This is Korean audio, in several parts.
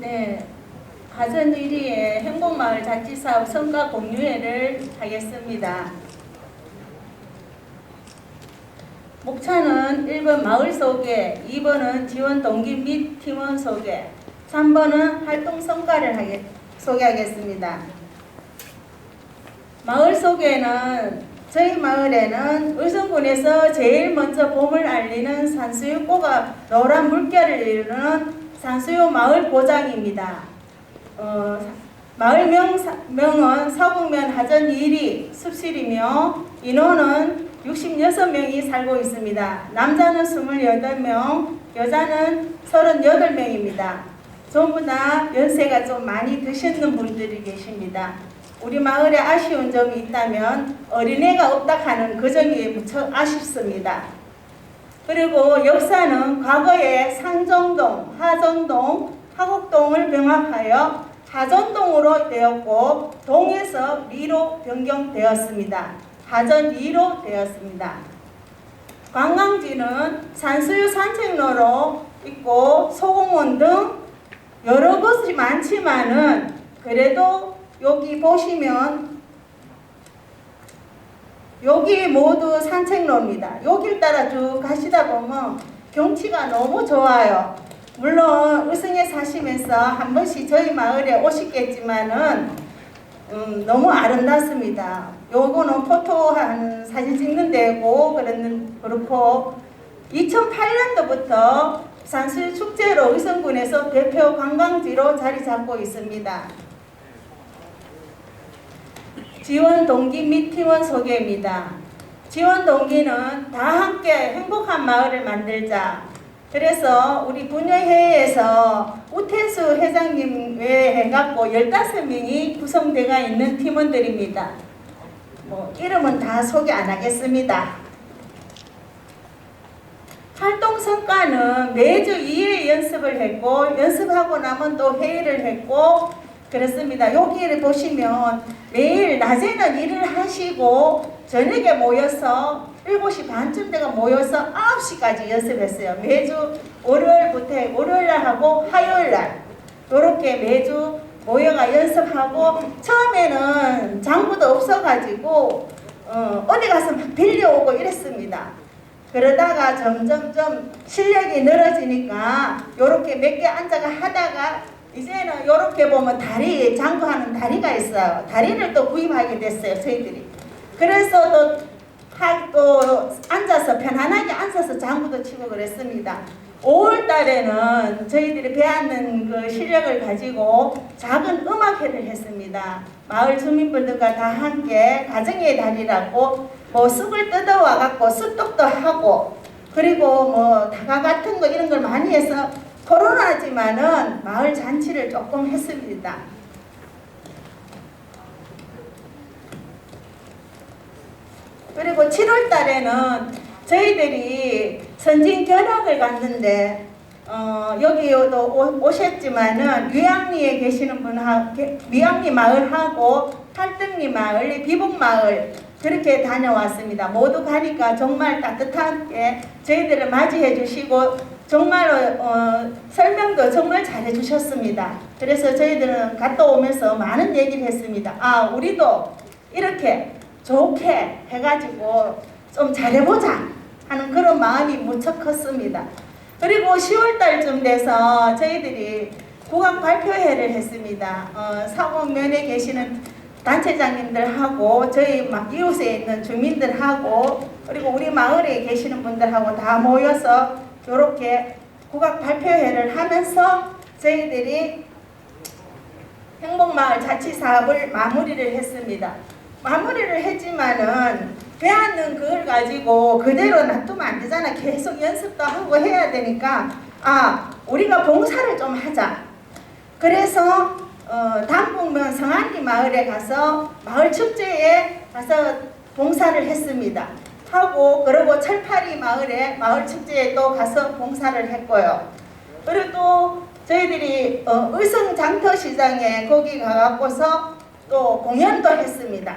네, 하전 1위의 행복마을 자치사업 성과 공유회를 하겠습니다. 목차는 1번 마을 소개, 2번은 지원 동기 및 팀원 소개, 3번은 활동 성과를 소개하겠습니다. 마을 소개는 저희 마을에는 의성군에서 제일 먼저 봄을 알리는 산수유꽃과 노란 물결을 이루는 산수유 마을 고장입니다. 마을 명은 서북면 하전 1위 숲실이며 인원은 66명이 살고 있습니다. 남자는 28명, 여자는 38명입니다. 전부 다 연세가 좀 많이 드시는 분들이 계십니다. 우리 마을에 아쉬운 점이 있다면 어린애가 없다 하는 그 점이 무척 아쉽습니다. 그리고 역사는 과거에 상정동, 하정동, 하곡동을 병합하여 하전동으로 되었고 동에서 리로 변경되었습니다. 하전 2로 되었습니다. 관광지는 산수유 산책로로 있고 소공원 등 여러 것이 많지만은 그래도 여기 보시면 여기 모두 산책로입니다. 여길 따라 쭉 가시다 보면 경치가 너무 좋아요. 물론 의성에 사시면서 한 번씩 저희 마을에 오시겠지만은 너무 아름답습니다. 요거는 포토한 사진 찍는 데고 그렇고 2008년도부터 산수유 축제로 의성군에서 대표 관광지로 자리 잡고 있습니다. 지원 동기 및 팀원 소개입니다. 지원 동기는 다 함께 행복한 마을을 만들자. 그래서 우리 분녀회에서 우태수 회장님 외해갖고 15명이 구성되어 있는 팀원들입니다. 이름은 다 소개 안 하겠습니다. 활동 성과는 매주 2회 연습을 했고 연습하고 나면 또 회의를 했고 그렇습니다. 여기를 보시면 매일 낮에는 일을 하시고 저녁에 모여서 7시 반쯤 되가 모여서 9시까지 연습했어요. 매주 월요일날 하고 화요일날 이렇게 매주 모여가 연습하고 처음에는 장부도 없어가지고 어디 가서 막 빌려오고 이랬습니다. 그러다가 점점점 실력이 늘어지니까 이렇게 몇 개 앉아가 하다가 이제는 이렇게 보면 장구하는 다리가 있어요. 다리를 또 구입하게 됐어요, 저희들이. 그래서 또 앉아서 편안하게 앉아서 장구도 치고 그랬습니다. 5월 달에는 저희들이 배웠는 그 실력을 가지고 작은 음악회를 했습니다. 마을 주민분들과 다 함께 가정의 달이라고 쑥을 뜯어와 갖고 쑥떡도 하고 그리고 다과 같은 거 이런 걸 많이 해서 코로나지만은 마을 잔치를 조금 했습니다. 그리고 7월 달에는 저희들이 선진 견학을 갔는데 여기도 오셨지만은 유양리에 계시는 분하고 미양리 마을하고 팔등리 마을, 비북마을 그렇게 다녀왔습니다. 모두 가니까 정말 따뜻하게 저희들을 맞이해 주시고 정말로 설명도 정말 잘해 주셨습니다. 그래서 저희들은 갔다 오면서 많은 얘기를 했습니다. 우리도 이렇게 좋게 해가지고 좀 잘해보자 하는 그런 마음이 무척 컸습니다. 그리고 10월 달쯤 돼서 저희들이 국악 발표회를 했습니다. 사곡면에 계시는 단체장님들하고 저희 이웃에 있는 주민들하고 그리고 우리 마을에 계시는 분들하고 다 모여서 이렇게 국악 발표회를 하면서 저희들이 행복마을 자치사업을 마무리를 했습니다. 마무리를 했지만은 배웠는 그걸 가지고 그대로 놔두면 안 되잖아. 계속 연습도 하고 해야 되니까 우리가 봉사를 좀 하자. 그래서 단풍면 성안리 마을에 가서 마을 축제에 가서 봉사를 했습니다. 그리고 철파리 마을에 마을 축제에 또 가서 봉사를 했고요. 그리고 또 저희들이 의성 장터시장에 거기 가갖고서 또 공연도 했습니다.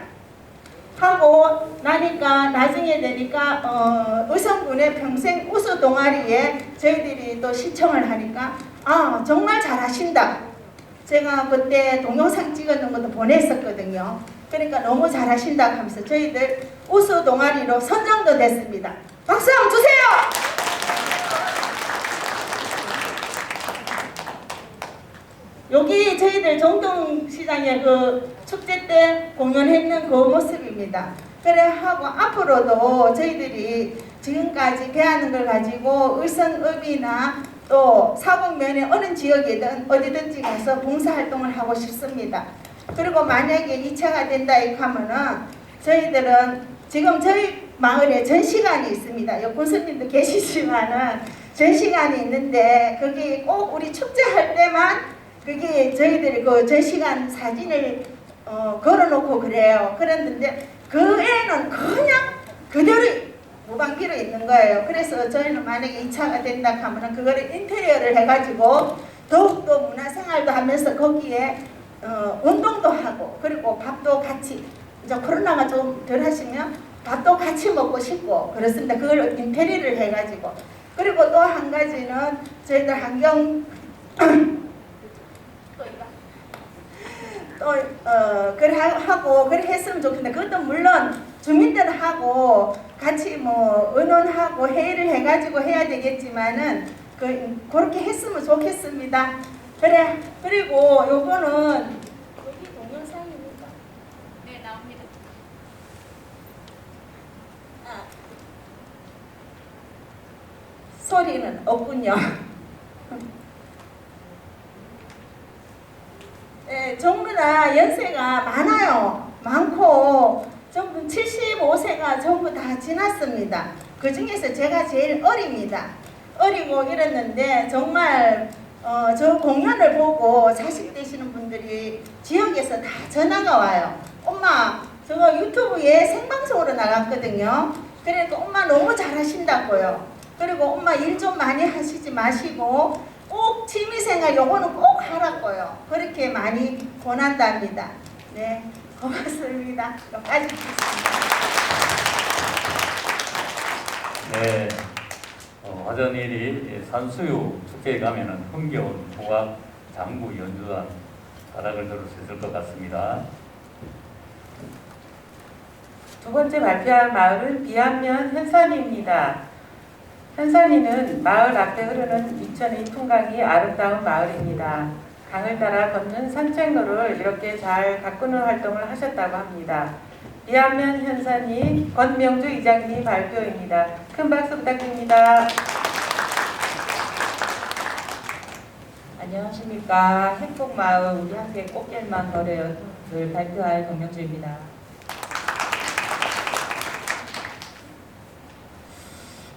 하고 나니까 나중에 되니까 의성군의 평생 우수 동아리에 저희들이 또 시청을 하니까 정말 잘하신다. 제가 그때 동영상 찍었는 것도 보냈었거든요. 그러니까 너무 잘하신다고 하면서 저희들 우수 동아리로 선정도 됐습니다. 박수 한번 주세요. 여기 저희들 정동시장에 그 축제 때 공연했는 그 모습입니다. 그래 하고 앞으로도 저희들이 지금까지 배하는 걸 가지고 의성읍이나 또 사북면의 어느 지역이든 어디든지 가서 봉사활동을 하고 싶습니다. 그리고 만약에 2차가 된다 하면은 저희들은 지금 저희 마을에 전시관이 있습니다. 군수님도 계시지만은 전시관이 있는데 거기 꼭 우리 축제할 때만 그게 저희들이 그 전시관 사진을 걸어놓고 그래요. 그랬는데 그 애는 그냥 그대로 무방비로 있는 거예요. 그래서 저희는 만약에 2차가 된다 하면은 그거를 인테리어를 해가지고 더욱더 문화생활도 하면서 거기에 운동도 하고 그리고 밥도 같이 이제 코로나가 좀 덜 하시면 밥도 같이 먹고 싶고 그렇습니다. 그걸 인테리어를 해가지고 그리고 또 한 가지는 저희들 환경 그래 하고 그래 했으면 좋겠는데 그것도 물론 주민들하고 같이 뭐 의논하고 회의를 해가지고 해야 되겠지만은 그렇게 했으면 좋겠습니다. 그래 그리고 요거는 여기 동영상입니까? 네, 나옵니다. 소리는 없군요. 네, 전부 다 연세가 많고 전부 75세가 전부 다 지났습니다. 그 중에서 제가 제일 어립니다. 어리고 이랬는데 정말 저 공연을 보고 자식 되시는 분들이 지역에서 다 전화가 와요. 엄마 저거 유튜브에 생방송으로 나갔거든요. 그러니까 엄마 너무 잘하신다고요. 그리고 엄마 일 좀 많이 하시지 마시고 꼭 취미생활 요거는 꼭 하라고요. 그렇게 많이 권한답니다. 네, 고맙습니다. 여기까지 듣겠습니다. 네, 화전일이 산수유 축제에 가면은 흥겨운 종합 장구 연주단 가락을 들을 수 있을 것 같습니다. 두 번째 발표할 마을은 비안면 현산리입니다. 현산리는 마을 앞에 흐르는 이천의 통강이 아름다운 마을입니다. 강을 따라 걷는 산책로를 이렇게 잘 가꾸는 활동을 하셨다고 합니다. 비안면 현산리 권명주 이장님 발표입니다. 큰 박수 부탁드립니다. 안녕하십니까. 행복마을 우리 함께 꽃길만 걸어요를 발표할 권명주입니다.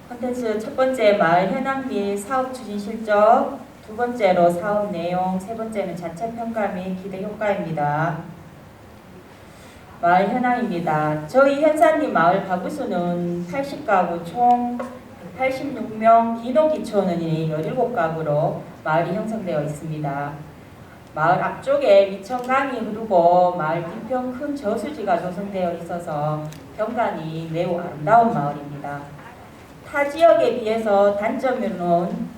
콘텐츠 첫 번째 마을 현황 및 사업 추진 실적, 두 번째로 사업 내용, 세 번째는 자체 평가 및 기대 효과입니다. 마을 현황입니다. 저희 현산리 마을 가구수는 80가구 총 186명, 기노기촌원이 17가구로 마을이 형성되어 있습니다. 마을 앞쪽에 위천강이 흐르고 마을 뒤편 큰 저수지가 조성되어 있어서 경관이 매우 아름다운 마을입니다. 타 지역에 비해서 단점으로는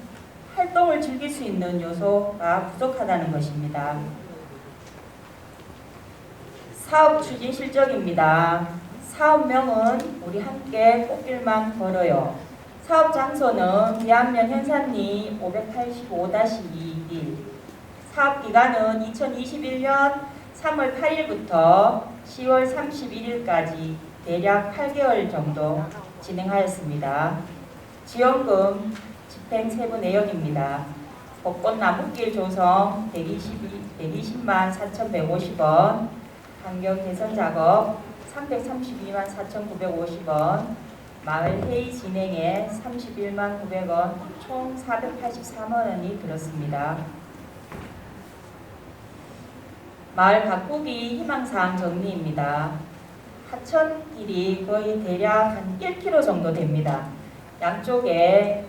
활동을 즐길 수 있는 요소가 부족하다는 것입니다. 사업 추진 실적입니다. 사업명은 우리 함께 꽃길만 걸어요. 사업 장소는 비안면 현산리 585-2길. 사업 기간은 2021년 3월 8일부터 10월 31일까지 대략 8개월 정도 진행하였습니다. 지원금 집행 세부 내역입니다. 벚꽃 나무길 조성 120만 4,150원, 환경 개선 작업 332만 4,950원, 마을 회의 진행에 31만 900원, 총 483만 원이 들었습니다. 마을 가꾸기 희망사항 정리입니다. 하천길이 거의 대략 한 1km 정도 됩니다. 양쪽에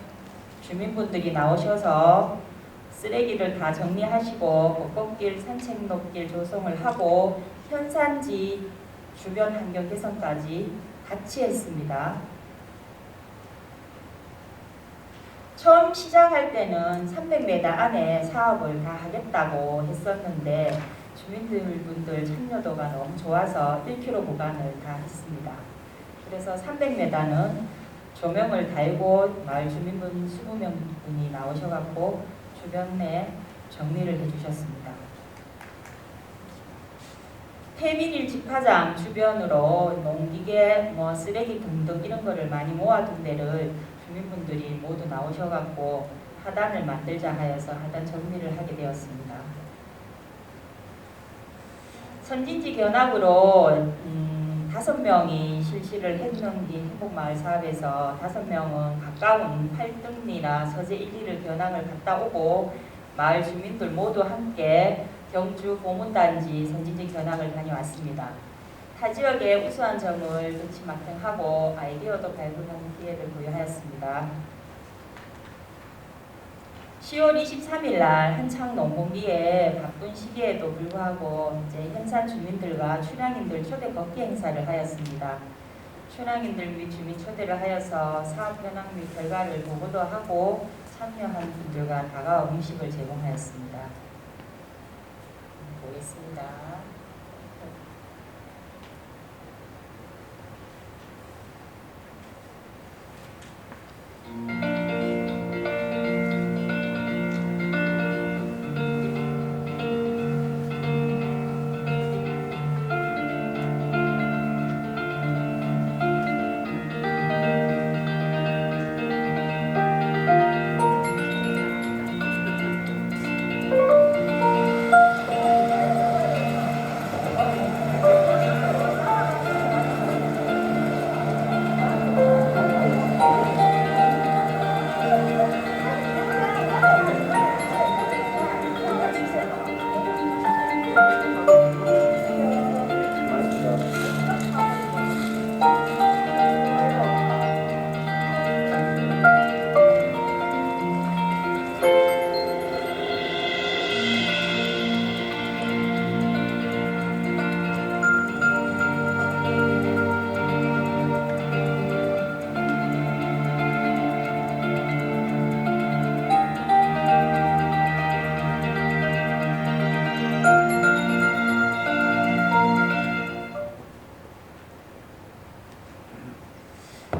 주민분들이 나오셔서 쓰레기를 다 정리하시고 벚꽃길, 산책로길 조성을 하고 현산지 주변 환경 개선까지 같이 했습니다. 처음 시작할 때는 300m 안에 사업을 다 하겠다고 했었는데 주민분들 참여도가 너무 좋아서 1km 구간을 다 했습니다. 그래서 300m는 조명을 달고 마을 주민분 20명분이 나오셔갖고 주변에 정리를 해주셨습니다. 폐민일 집화장 주변으로 농기계, 쓰레기 등등 이런 거를 많이 모아둔 데를 주민분들이 모두 나오셔갖고 하단을 만들자 하여서 하단 정리를 하게 되었습니다. 선진지 견학으로 5명이 실시를 했는 이 행복마을 사업에서 5명은 가까운 팔등리나 서재 1, 2를 견학을 갔다 오고 마을 주민들 모두 함께 경주 고문단지 선진지 견학을 다녀왔습니다. 타 지역의 우수한 점을 벤치마킹하고 아이디어도 발굴하는 기회를 부여하였습니다. 10월 23일 날 한창 농번기에 바쁜 시기에도 불구하고 이제 현산 주민들과 출향인들 초대 걷기 행사를 하였습니다. 출향인들 및 주민 초대를 하여서 사업 현황 및 결과를 보고도 하고 참여한 분들과 다가와 음식을 제공하였습니다. 보겠습니다.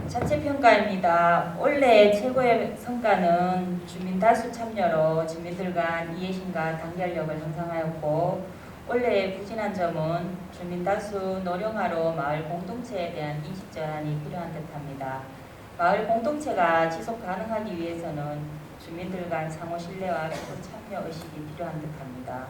자체평가입니다. 올해 최고의 성과는 주민 다수 참여로 주민들 간 이해심과 단결력을 형성하였고, 올해의 부진한 점은 주민 다수 노령화로 마을 공동체에 대한 인식 전환이 필요한 듯합니다. 마을 공동체가 지속 가능하기 위해서는 주민들 간 상호 신뢰와 깊은 참여 의식이 필요한 듯합니다.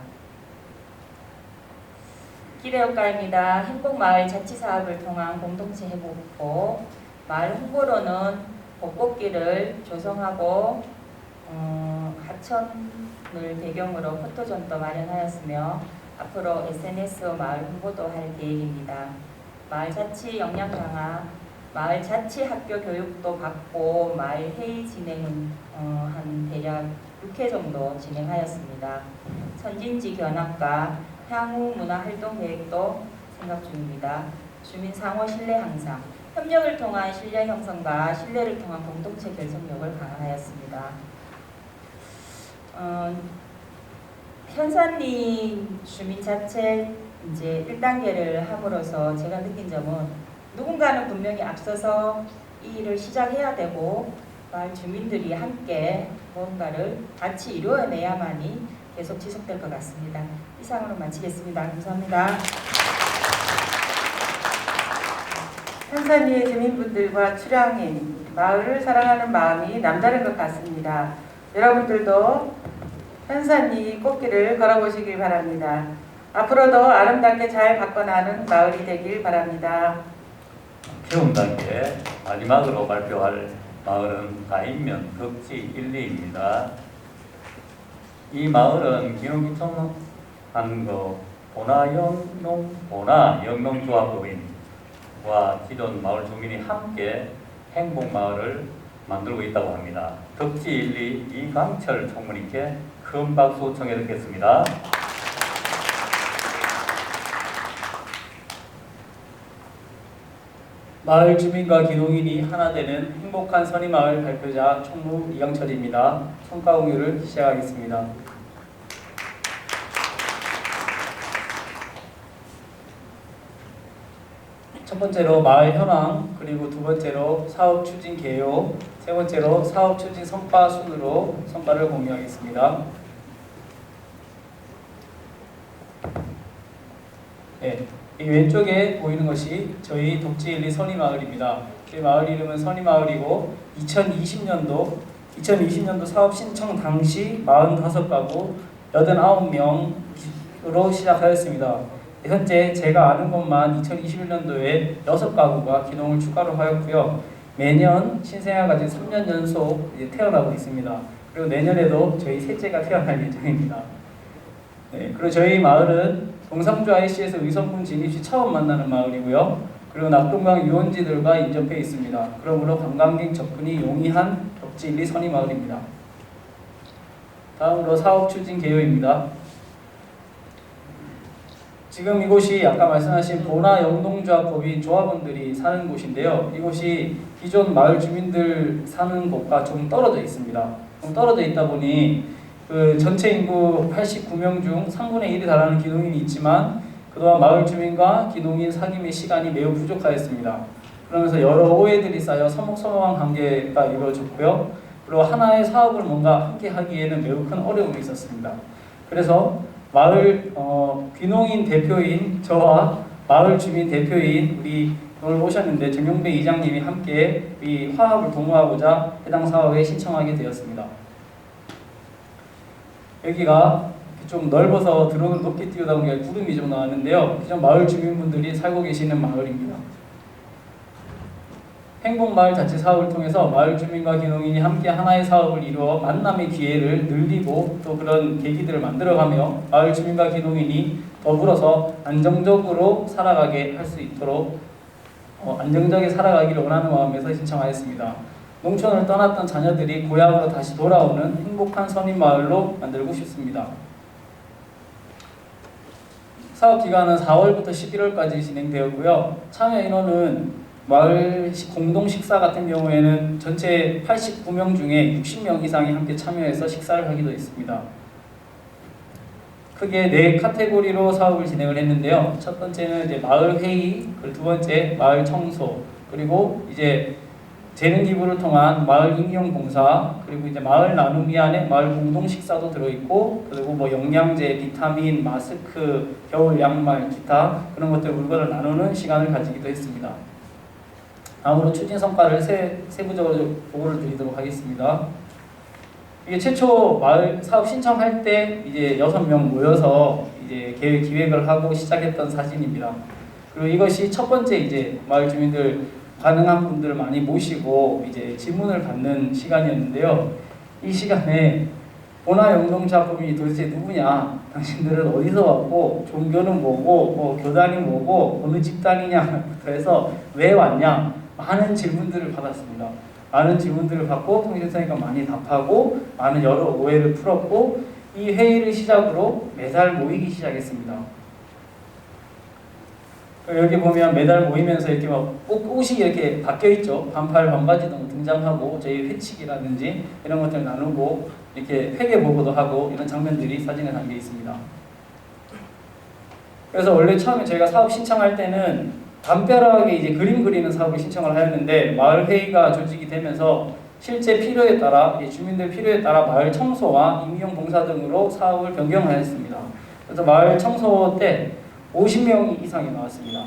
기대효과입니다. 행복마을 자치사업을 통한 공동체 회복고, 마을 홍보로는 벚꽃길을 조성하고 하천을 배경으로 포토존도 마련하였으며 앞으로 SNS 마을 홍보도 할 계획입니다. 마을 자치 역량 강화, 마을 자치 학교 교육도 받고 마을 회의 진행은 한 대략 6회 정도 진행하였습니다. 선진지 견학과 향후 문화 활동 계획도 생각 중입니다. 주민 상호 신뢰 향상, 협력을 통한 신뢰 형성과 신뢰를 통한 공동체 결속력을 강화하였습니다. 현산리 주민 자체 이제 1단계를 함으로써 제가 느낀 점은 누군가는 분명히 앞서서 이 일을 시작해야 되고 마을 주민들이 함께 무언가를 같이 이루어내야만이 계속 지속될 것 같습니다. 이상으로 마치겠습니다. 감사합니다. 현산리의 주민분들과 출향인, 마을을 사랑하는 마음이 남다른 것 같습니다. 여러분들도 현산리 꽃길을 걸어보시길 바랍니다. 앞으로도 아름답게 잘 바꿔나가는 마을이 되길 바랍니다. 키움 단계 마지막으로 발표할 마을은 가인면 덕지 1, 2입니다. 이 마을은 기농기촌한 영농조합법인과 기존 마을 주민이 함께 행복마을을 만들고 있다고 합니다. 덕지 1, 2 이강철 총무님께 큰 박수 청해 듣겠습니다. 마을 주민과 기농인이 하나 되는 행복한 선의마을 발표자 총무 이강철입니다. 성과 공유를 시작하겠습니다. 첫 번째로 마을 현황, 그리고 두 번째로 사업 추진 개요, 세 번째로 사업 추진 성과 순으로 성과를 공유하겠습니다. 네, 이 왼쪽에 보이는 것이 저희 독지 1, 2 선의마을입니다. 저희 마을 이름은 선의마을이고 2020년도 사업 신청 당시 45가구 89명으로 시작하였습니다. 현재 제가 아는 것만 2021년도에 6가구가 기농을 추가로 하였고요. 매년 신생아 가진 3년 연속 태어나고 있습니다. 그리고 내년에도 저희 셋째가 태어날 예정입니다. 네, 그리고 저희 마을은 동상주 IC에서 의성군 진입 시 처음 만나는 마을이고요. 그리고 낙동강 유원지들과 인접해 있습니다. 그러므로 관광객 접근이 용이한 덕지 1, 2 선의마을입니다. 다음으로 사업 추진 개요입니다. 지금 이곳이 아까 말씀하신 보나 영농조합법인 조합원들이 사는 곳인데요. 이곳이 기존 마을 주민들 사는 곳과 좀 떨어져 있습니다. 좀 떨어져 있다 보니 그 전체 인구 89명 중 3분의 1이 달하는 기농인이 있지만 그동안 마을 주민과 기농인 사귐의 시간이 매우 부족하였습니다. 그러면서 여러 오해들이 쌓여 서먹서먹한 관계가 이루어졌고요. 그리고 하나의 사업을 뭔가 함께 하기에는 매우 큰 어려움이 있었습니다. 그래서 마을 귀농인 대표인 저와 마을 주민 대표인 우리 오늘 오셨는데 정용배 이장님이 함께 이 화합을 도모하고자 해당 사업에 신청하게 되었습니다. 여기가 좀 넓어서 드론을 높게 띄우다 보니까 구름이 좀 나왔는데요. 기존 마을 주민분들이 살고 계시는 마을입니다. 행복마을 자체 사업을 통해서 마을 주민과 기농인이 함께 하나의 사업을 이루어 만남의 기회를 늘리고 또 그런 계기들을 만들어가며 마을 주민과 기농인이 더불어서 안정적으로 살아가게 할 수 있도록 안정적에 살아가기를 원하는 마음에서 신청하였습니다. 농촌을 떠났던 자녀들이 고향으로 다시 돌아오는 행복한 선의마을로 만들고 싶습니다. 사업 기간은 4월부터 11월까지 진행되었고요. 참여 인원은 마을 공동 식사 같은 경우에는 전체 89명 중에 60명 이상이 함께 참여해서 식사를 하기도 했습니다. 크게 4카테고리로 사업을 진행을 했는데요. 첫 번째는 이제 마을 회의, 그리고 두 번째 마을 청소, 그리고 이제 재능 기부를 통한 마을 임용 봉사, 그리고 이제 마을 나눔이 안에 마을 공동 식사도 들어있고, 그리고 뭐 영양제, 비타민, 마스크, 겨울 양말, 기타 그런 것들 물건을 나누는 시간을 가지기도 했습니다. 다음으로 추진 성과를 세부적으로 보고를 드리도록 하겠습니다. 이게 최초 마을 사업 신청할 때 이제 6명 모여서 이제 기획을 하고 시작했던 사진입니다. 그리고 이것이 첫 번째 이제 마을 주민들 가능한 분들을 많이 모시고 이제 질문을 받는 시간이었는데요. 이 시간에 보나 영농조합법인이 도대체 누구냐? 당신들은 어디서 왔고 종교는 뭐고 뭐 교단이 뭐고 어느 집단이냐부터 해서 왜 왔냐? 많은 질문들을 받았습니다. 많은 질문들을 받고 통신선생님과 많이 답하고 많은 여러 오해를 풀었고 이 회의를 시작으로 매달 모이기 시작했습니다. 여기 보면 매달 모이면서 이렇게 막 옷이 이렇게 바뀌어 있죠. 반팔 반바지 등 등장하고 저희 회칙이라든지 이런 것들 나누고 이렇게 회계 보고도 하고 이런 장면들이 사진에 담겨 있습니다. 그래서 원래 처음에 저희가 사업 신청할 때는 담벼락에 이제 그림 그리는 사업을 신청을 하였는데 마을 회의가 조직이 되면서 실제 필요에 따라 주민들 필요에 따라 마을 청소와 임용 봉사 등으로 사업을 변경하였습니다. 그래서 마을 청소 때 50명 이상이 나왔습니다.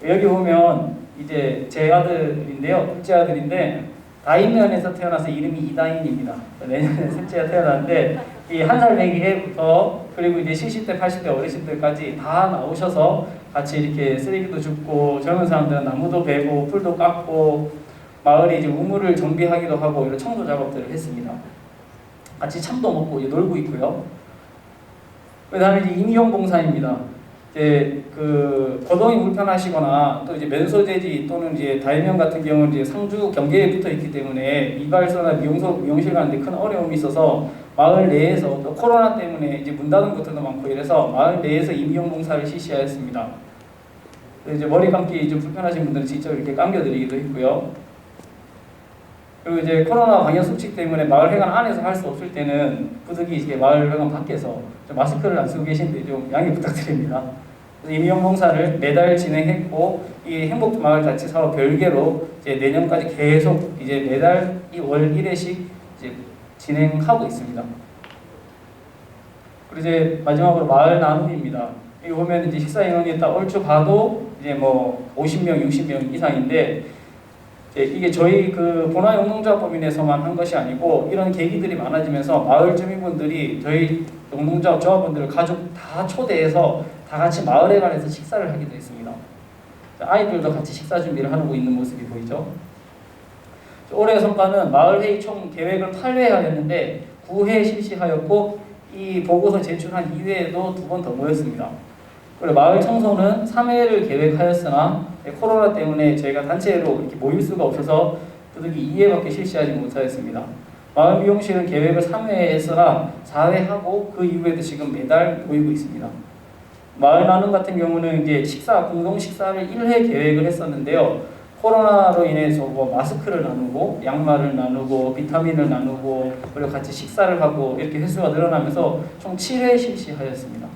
여기 보면 이제 제 아들인데요, 둘째 아들인데 다인면에서 태어나서 이름이 이다인입니다. 내년에 셋째가 태어났는데 이 1살 배기부터 그리고 이제 70대, 80대 어르신들까지 다 나오셔서 같이 이렇게 쓰레기도 줍고 젊은 사람들은 나무도 베고 풀도 깎고 마을에 이제 우물을 정비하기도 하고 이런 청소 작업들을 했습니다. 같이 참도 먹고 이제 놀고 있고요. 그다음에 이제 임용 봉사입니다. 이제 그 거동이 불편하시거나 또 이제 면소재지 또는 이제 다이면 같은 경우는 이제 상주 경계에 붙어 있기 때문에 이발소나 미용실 가는데 큰 어려움이 있어서 마을 내에서 또 코로나 때문에 이제 문 닫은 것들도 많고 이래서 마을 내에서 임용 봉사를 실시하였습니다. 이제 머리 감기 좀 불편하신 분들은 직접 이렇게 감겨드리기도 했고요. 그리고 이제 코로나 방역 수칙 때문에 마을회관 안에서 할 수 없을 때는 부득이 이제 마을회관 밖에서 좀 마스크를 안 쓰고 계신데 좀 양해 부탁드립니다. 그래서 임용봉사를 매달 진행했고 이 행복마을자치사업 별개로 이제 내년까지 계속 이제 매달 월 1회씩 이제 진행하고 있습니다. 그리고 이제 마지막으로 마을 나눔입니다. 여기 보면 이제 식사 인원이 딱 얼추 봐도 이제 뭐 50명, 60명 이상인데 이게 저희 그 본화용농조합법인에서만 한 것이 아니고 이런 계기들이 많아지면서 마을 주민분들이 저희 용농조합 조합원들을 가족 다 초대해서 다 같이 마을에 관해서 식사를 하기도 했습니다. 아이들도 같이 식사 준비를 하고 있는 모습이 보이죠. 올해 성과는 마을회의 총 계획을 8회 하였는데 9회 실시하였고 이 보고서 제출한 이외에도 2번 더 모였습니다. 그리고 마을 청소는 3회를 계획하였으나 코로나 때문에 저희가 단체로 이렇게 모일 수가 없어서 부득이 2회밖에 실시하지 못하였습니다. 마을 미용실은 계획을 3회 했으나 4회 하고 그 이후에도 지금 매달 모이고 있습니다. 마을 나눔 같은 경우는 이제 공동 식사를 1회 계획을 했었는데요. 코로나로 인해서 뭐 마스크를 나누고 양말을 나누고 비타민을 나누고 그리고 같이 식사를 하고 이렇게 횟수가 늘어나면서 총 7회 실시하였습니다.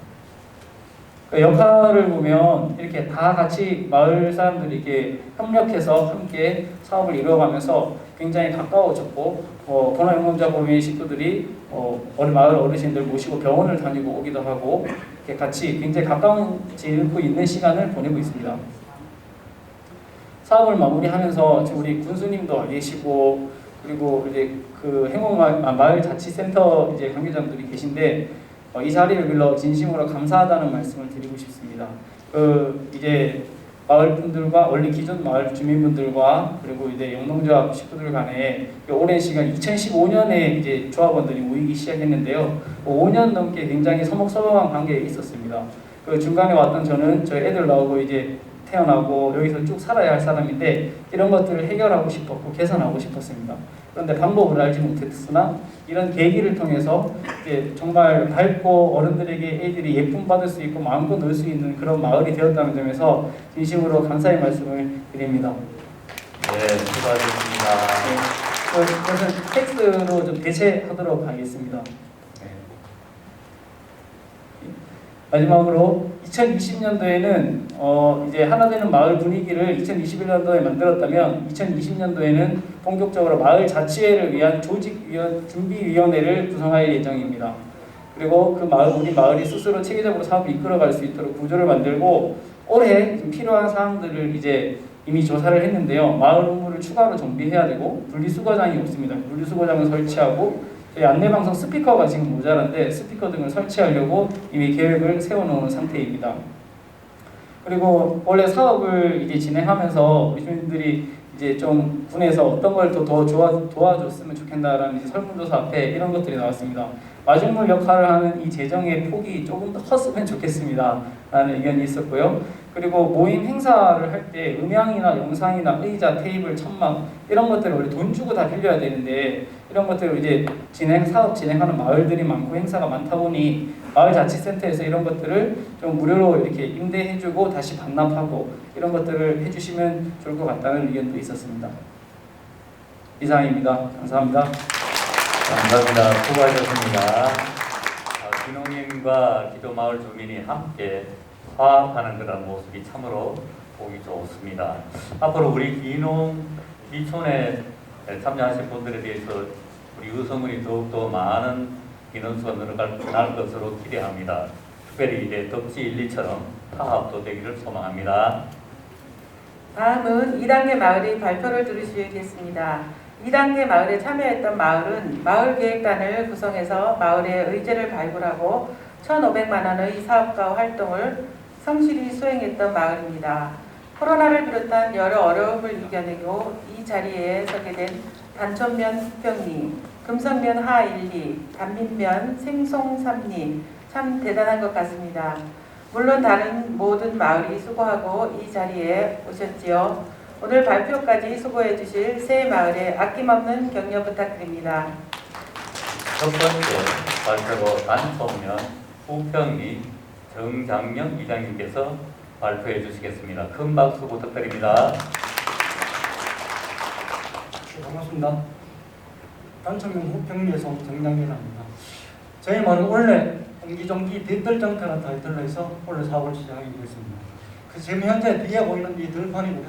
그 역할을 보면 이렇게 다 같이 마을 사람들이 이렇게 협력해서 함께 사업을 이루어가면서 굉장히 가까워졌고 본화용농조합법인 식구들이 마을 어르신들 모시고 병원을 다니고 오기도 하고 이렇게 같이 굉장히 가까워지고 있는 시간을 보내고 있습니다. 사업을 마무리하면서 우리 군수님도 와 계시고 그리고 이제 그 행복마을 자치센터 이제 관계자분들이 계신데 이 자리를 빌려 진심으로 감사하다는 말씀을 드리고 싶습니다. 이제 마을 분들과 원래 기존 마을 주민분들과 그리고 이제 용농조합 식구들 간에 오랜 시간 2015년에 이제 조합원들이 모이기 시작했는데요. 5년 넘게 굉장히 서먹서먹한 관계에 있었습니다. 그 중간에 왔던 저는 저희 애들 나오고 이제 태어나고 여기서 쭉 살아야 할 사람인데 이런 것들을 해결하고 싶었고 개선하고 싶었습니다. 그런데 방법을 알지 못했으나 이런 계기를 통해서 이제 정말 밝고 어른들에게 애들이 예쁨 받을 수 있고 마음껏 놀 수 있는 그런 마을이 되었다는 점에서 진심으로 감사의 말씀을 드립니다. 네, 수고하셨습니다. 그것은 텍스트로 좀 대체하도록 하겠습니다. 네. 마지막으로 2020년도에는 이제 하나 되는 마을 분위기를 2021년도에 만들었다면 2020년도에는 본격적으로 마을 자치회를 위한 준비위원회를 구성할 예정입니다. 그리고 우리 마을이 스스로 체계적으로 사업을 이끌어갈 수 있도록 구조를 만들고 올해 필요한 사항들을 이제 이미 조사를 했는데요. 마을 업무를 추가로 정비해야 되고 분리수거장이 없습니다. 분리수거장을 설치하고 안내방송 스피커가 지금 모자란데 스피커 등을 설치하려고 이미 계획을 세워놓은 상태입니다. 그리고 원래 사업을 이제 진행하면서 우리 주민들이 이제 좀 군에서 어떤 걸 더 도와줬으면 좋겠다라는 이제 설문조사 앞에 이런 것들이 나왔습니다. 마중물 역할을 하는 이 재정의 폭이 조금 더 컸으면 좋겠습니다 라는 의견이 있었고요. 그리고 모임 행사를 할 때 음향이나 영상이나 의자, 테이블, 천막 이런 것들을 원래 돈 주고 다 빌려야 되는데 이런 것들을 이제 사업 진행하는 마을들이 많고 행사가 많다 보니 마을자치센터에서 이런 것들을 좀 무료로 이렇게 임대해주고 다시 반납하고 이런 것들을 해주시면 좋을 것 같다는 의견도 있었습니다. 이상입니다. 감사합니다. 감사합니다. 수고하셨습니다. 귀농인과 기도마을 주민이 함께 화합하는 그런 모습이 참으로 보기 좋습니다. 앞으로 우리 귀촌에 참여하신 분들에 대해서 우리 의성군이 더욱더 많은 인원수가 늘어날 것으로 기대합니다. 특별히 이제 덕지 1, 2처럼 화합도 되기를 소망합니다. 다음은 2단계 마을의 발표를 들으시겠습니다. 2단계 마을에 참여했던 마을은 마을계획단을 구성해서 마을의 의제를 발굴하고 1,500만 원의 사업과 활동을 성실히 수행했던 마을입니다. 코로나를 비롯한 여러 어려움을 이겨내고 이 자리에 서게 된 단촌면 북평리, 금성면 하1리, 단민면 생송3리 참 대단한 것 같습니다. 물론 다른 모든 마을이 수고하고 이 자리에 오셨지요. 오늘 발표까지 수고해 주실 새 마을에 아낌없는 격려 부탁드립니다. 첫 번째 발표로 단촌면 북평리 정장명 이장님께서 발표해 주시겠습니다. 큰 박수 부탁드립니다. 네, 반갑습니다. 단천명 후평리에서 온 정장기랍니다. 저희 마을은 원래 옹기종기 뒷뜰장터라는 타이틀로 해서 원래 사업을 시작하게 됐습니다. 그 지금 현재 뒤에 보이는 이 들판이 우리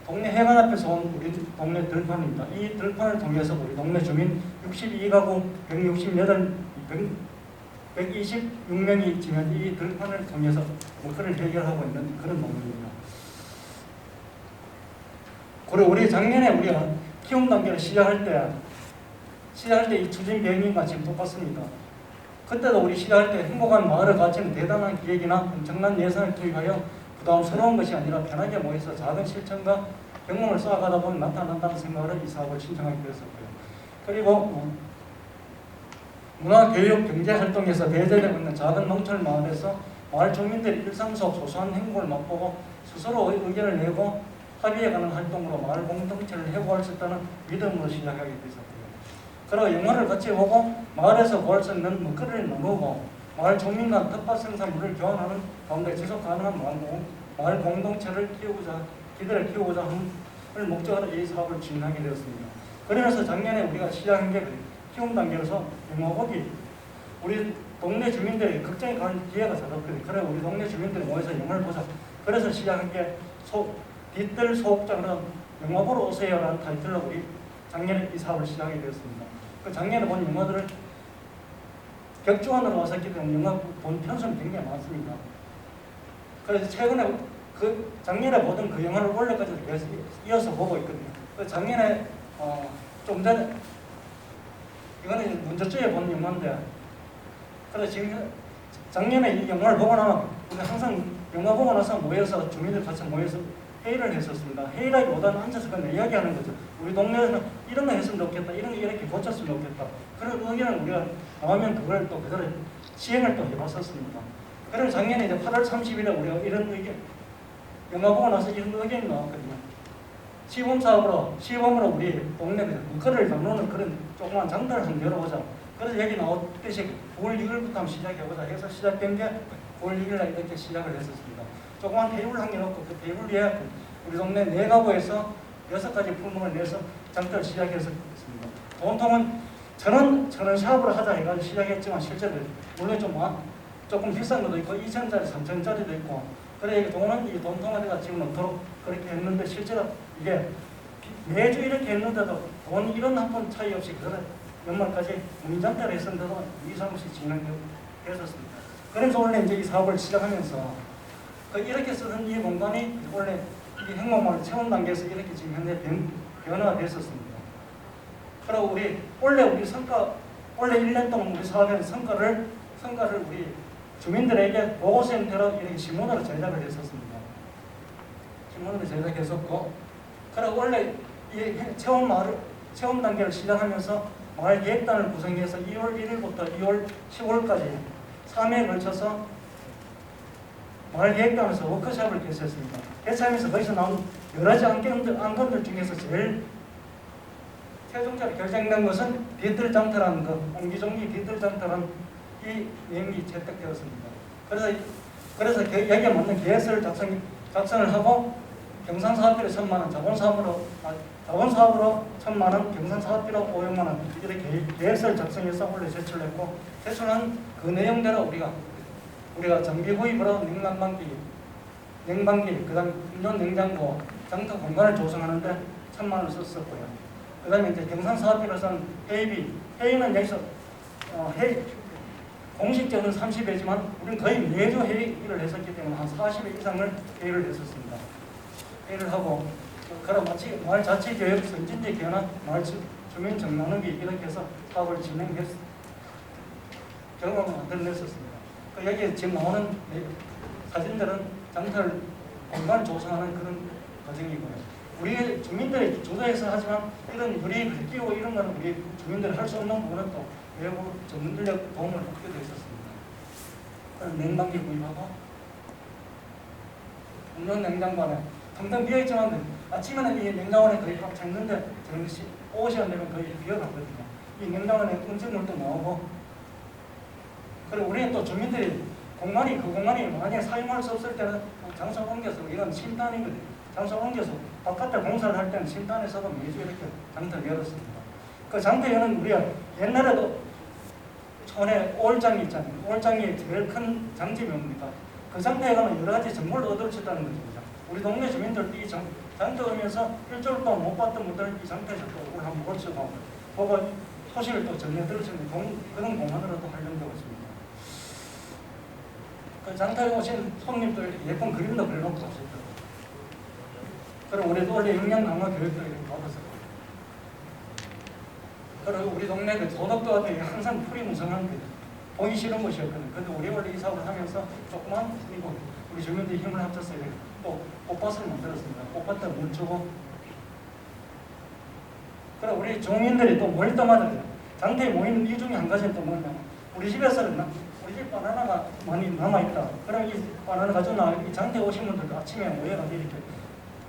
동네 해관 앞에서 온 우리 동네 들판입니다. 이 들판을 통해서 우리 동네 주민 62가구 126명이 지금 이 들판을 통해서 목표를 해결하고 있는 그런 동네입니다. 그리고 우리 작년에 우리가 키움 단계를 시작할 때 이 추진 계획과 지금 똑같습니다. 그때도 우리 시작할 때 행복한 마을을 갖추는 대단한 기획이나 엄청난 예산을 투입하여 부담스러운 것이 아니라 편하게 모여서 작은 실천과 경험을 쌓아가다 보면 나타난다는 생각으로 이 사업을 신청하게 되었었고요. 그리고 문화, 교육, 경제 활동에서 배제되고 있는 작은 농촌 마을에서 마을 주민들이 일상 속 소소한 행복을 맛보고 스스로 의견을 내고 합의해가는 활동으로 마을 공동체를 해고할 수 있다는 믿음으로 시작하게 되었습니다. 그리고 영화를 같이 보고 마을에서 구할 수 있는 먹거리를 나누고 마을 주민과 텃밭 생산물을 교환하는 가운데 지속 가능한 마을 공동체를 기대를 키우고자 하는 목적으로 이 사업을 진행하게 되었습니다. 그러면서 작년에 우리가 시작한 게 키움 단계에서 영화 보기, 우리 동네 주민들이 극장에 가는 기회가 잦았거든요. 그래 우리 동네 주민들이 모여서 영화를 보자. 그래서 시작한 게 뒷뜰 소극장으로 영화 보러 오세요라는 타이틀로 우리 작년에 이 사업을 시작하게 되었습니다. 그 작년에 본 영화들을 격주안으로 와서 했기 때문에 영화 본 편수는 굉장히 많습니다. 그래서 최근에 그 작년에 보던 그 영화를 올해까지 계속 이어서 보고 있거든요. 그 작년에 좀 전에 이거는 문저주에 본 영화인데, 그래서 지금 작년에 이 영화를 보고 나면 우리 항상 영화 보고 나서 모여서 주민들 같이 모여서 회의를 했었습니다. 회의라기보다는 앉아서 그냥 이야기하는 거죠. 우리 동네에서는 이런 거 했으면 좋겠다, 이런 거 이렇게 고쳤으면 좋겠다. 그런 의견을 우리가 나오면 그걸 또 그대로 시행을 또 해봤었습니다. 그래서 작년에 이제 8월 30일에 우리가 이런 의견, 영화 보고 나서 이런 의견이 나왔거든요. 시범으로 우리 동네에 먹거리를 나누는 그런 조그만 장터를 한번 열어보자. 그래서 여기 나왔듯이 9월 6일부터 한번 시작해보자 해서 시작된 게 9월 6일날 이렇게 시작을 했었습니다. 조그만 테이블 한 개 놓고 그 테이블 위에 우리 동네 4가구에서 6가지 품목을 내서 장터를 시작했었습니다. 보통은 천원 샵으로 하자 해가지고 시작했지만 실제로 물론 조금 비싼 것도 있고 2,000원짜리, 3,000원짜리도 있고, 그래 이 돈통화대가 지금 없도록 그렇게 했는데 실제로 이게 매주 이렇게 했는데도 돈 1원 한 푼 차이 없이 그래 연말까지 문장대를 했었는데도 2-3씩 진행됐었습니다. 그래서 원래 이제 이 사업을 시작하면서 이렇게 쓰던 이 공간이 원래 이 행복마을 체험 단계에서 이렇게 지금 현재 변화가 됐었습니다. 그리고 원래 1년 동안 우리 사업의 성과를 우리 주민들에게 보고서 형태로 이렇게 신문으로 제작을 했었습니다. 신문으로 제작했었고, 그리고 원래 이 체험 단계를 시작하면서 마을 계획단을 구성해서 2월 1일부터 2월 15일까지 3회에 걸쳐서 마을 계획단에서 워크숍을 개최했습니다. 개최하면서 거기서 나온 여러 가지 안건들 중에서 제일 최종적으로 결정된 것은 뒷뜰 장터라는 것, 옹기종기 뒷뜰 장터라는 이 내용이 채택되었습니다. 그래서 여기에 맞는 계획서를 작성을 하고 경상사업비로 1,000만 원, 자본사업으로 1,000만 원, 경상사업비로 500만 원 이렇게 계획서를 작성해서 원래 제출을 했고, 제출한 그 내용대로 우리가 장비 구입으로 냉방기, 그다음 음료 냉장고, 장터 공간을 조성하는데 1,000만 원을 썼었고요. 그다음에 이제 경상사업비로서는 회의는 여기서 공식적으로는 30회지만 우리는 거의 매주 회의를 했었기 때문에 한 40회 이상을 회의를 했었습니다. 회의를 하고, 그럼 마치 마을 자치교육 선진제 개헌, 마을 주민 정나누기 이렇게 해서 사업을 진행했 경험을 만들어냈었습니다. 여기에 지금 나오는 사진들은 장터를 공간을 조성하는 그런 과정이고요. 우리 주민들이 주도해서 하지만 이런 유리를 끼고 이런 거는 우리 주민들이 할 수 없는 부분은 또 외부 전문인력 도움을 받기도 했었습니다. 냉방기 구입하고 음료 냉장고 안에 텅텅 비어있지만 아침에는 이 냉장고에 거의 꽉 찼는데 오후 시간 되면 거의 비어갔거든요. 이 냉장고에 음식물도 나오고, 그리고 우리는 또 주민들이 공간이 그 공간이 만약에 사용할 수 없을 때는 장소를 옮겨서 이건 심판이거든요. 장소를 옮겨서 바깥에 공사를 할 때는 심판에서도 매주 이렇게 장터를 열었습니다. 그 장터에는 우리가 옛날에도 촌에 올장이 있잖아요. 올장이 제일 큰 장집이 뭡니까? 그 장터에 가면 여러 가지 정보를 얻을 수 있다는 거죠. 우리 동네 주민들 이 장터 오면서 일주일 동안 못 봤던 분들 이 장터에서 또 오늘 한번 볼 수가 보고 소식을 또 전해 들을 수 있는 그런 공간으로 또 활용되고 있습니다. 그 장터에 오신 손님들 예쁜 그림도 그려놓고 가셨더라고요. 그리고 우리도 원래 영양 강화 교육도 이렇게 받았어요. 그리고 우리 동네 그 도덕도 앞에 항상 풀이 무성한 게 보기 싫은 곳이었거든요. 근데 우리 원래 이 사업을 하면서 조그만 풀이고 우리 주민들이 힘을 합쳐서 또 꽃밭을 만들었습니다. 꽃밭에 물 주고. 그리고 우리 주민들이 또 모일 때마다 장터에 모이는 이 중에 한 가지는 또 뭐냐면 우리 집에서는 우리 집 바나나가 많이 남아있다. 그럼 이 바나나 가지고 이 장터에 오신 분들도 아침에 모여가지고 이렇게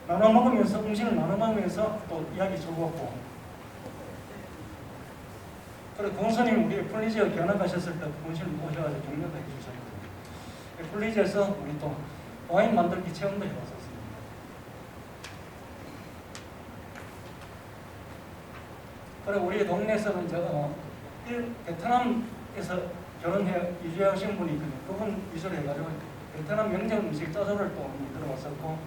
나눠 먹으면서 음식을 나눠 먹으면서 또 이야기 주고받고. 그리고 군수님 우리 플리지어 견학 가셨을 때 군수님 오셔가지고 격려도 해주셨고 플리지에서 우리 또 와인 만들기 체험도 해봤었습니다. 그리고 우리 동네에서는 베트남에서 결혼해 이주하신 분이 있거든요. 그분 위주로 해가지고 베트남 명절 음식 짜조를 또 만들어 왔었고,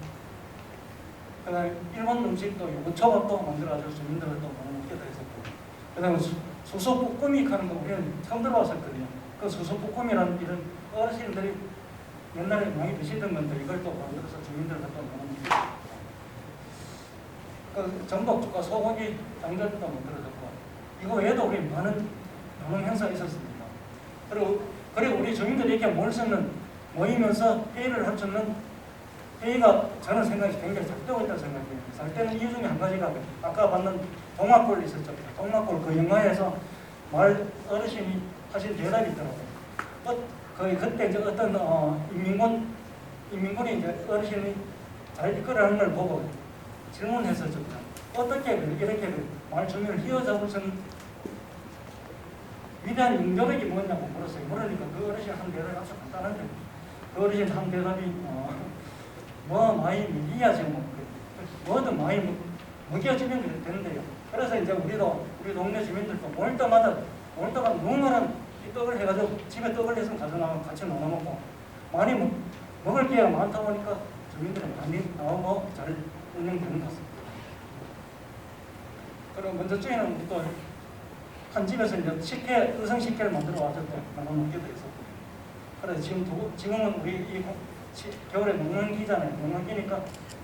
그다음에 일본 음식도 요거초밥도 만들어가지고 주민들을 또 먹게 했었고, 그다음에 수소볶음이 하는 거 우리는 처음 들어봤었거든요. 그 수소볶음이라는 이런 어르신들이 옛날에 많이 드시던 건데 이걸 또 만들어서 주민들과 또 먹는 그 전복죽과 소고기 장전도 만들어졌고, 이거 외에도 우리 많은 행사가 있었습니다. 그리고 우리 주민들이 이렇게 모이면서 회의를 할 수 있는 회의가 저는 생각이 굉장히 작동하고 있다고 생각해요. 살 때는 이유 중에 한 가지가 아까 봤는 동막골 있었죠. 동막골 그 영화에서 마을 어르신이 하신 대답이 있더라고요. 그때 이제 어떤 인민군이 이제 어르신이 잘 이끌어가는 걸 보고 질문했었죠. 어떻게 이렇게 마을 주민을 휘어잡을 수 있는 위대한 용도력이 뭐냐고 물었어요. 그러니까 그 어르신 한 대답이 아주 간단한데, 그 어르신 한 대답이 뭐 많이 먹여야지 뭐든 많이 먹여주면 되는데요. 그래서 이제 우리 동네 주민들도 모일 때마다 누군가는 이 떡을 해가지고 집에 떡을 해서 가져나가고 같이 나눠 먹고, 많이 먹을 기회가 많다 보니까 주민들이 많이 나오고 잘 운영되는 것 같습니다. 그리고 먼저 주에는 또 한 집에서 이제 의성 식혜를 만들어 와서 또 나눠 먹기도 했었고, 그래서 지금은 우리 이 겨울에 농만기잖아요. 농만기니까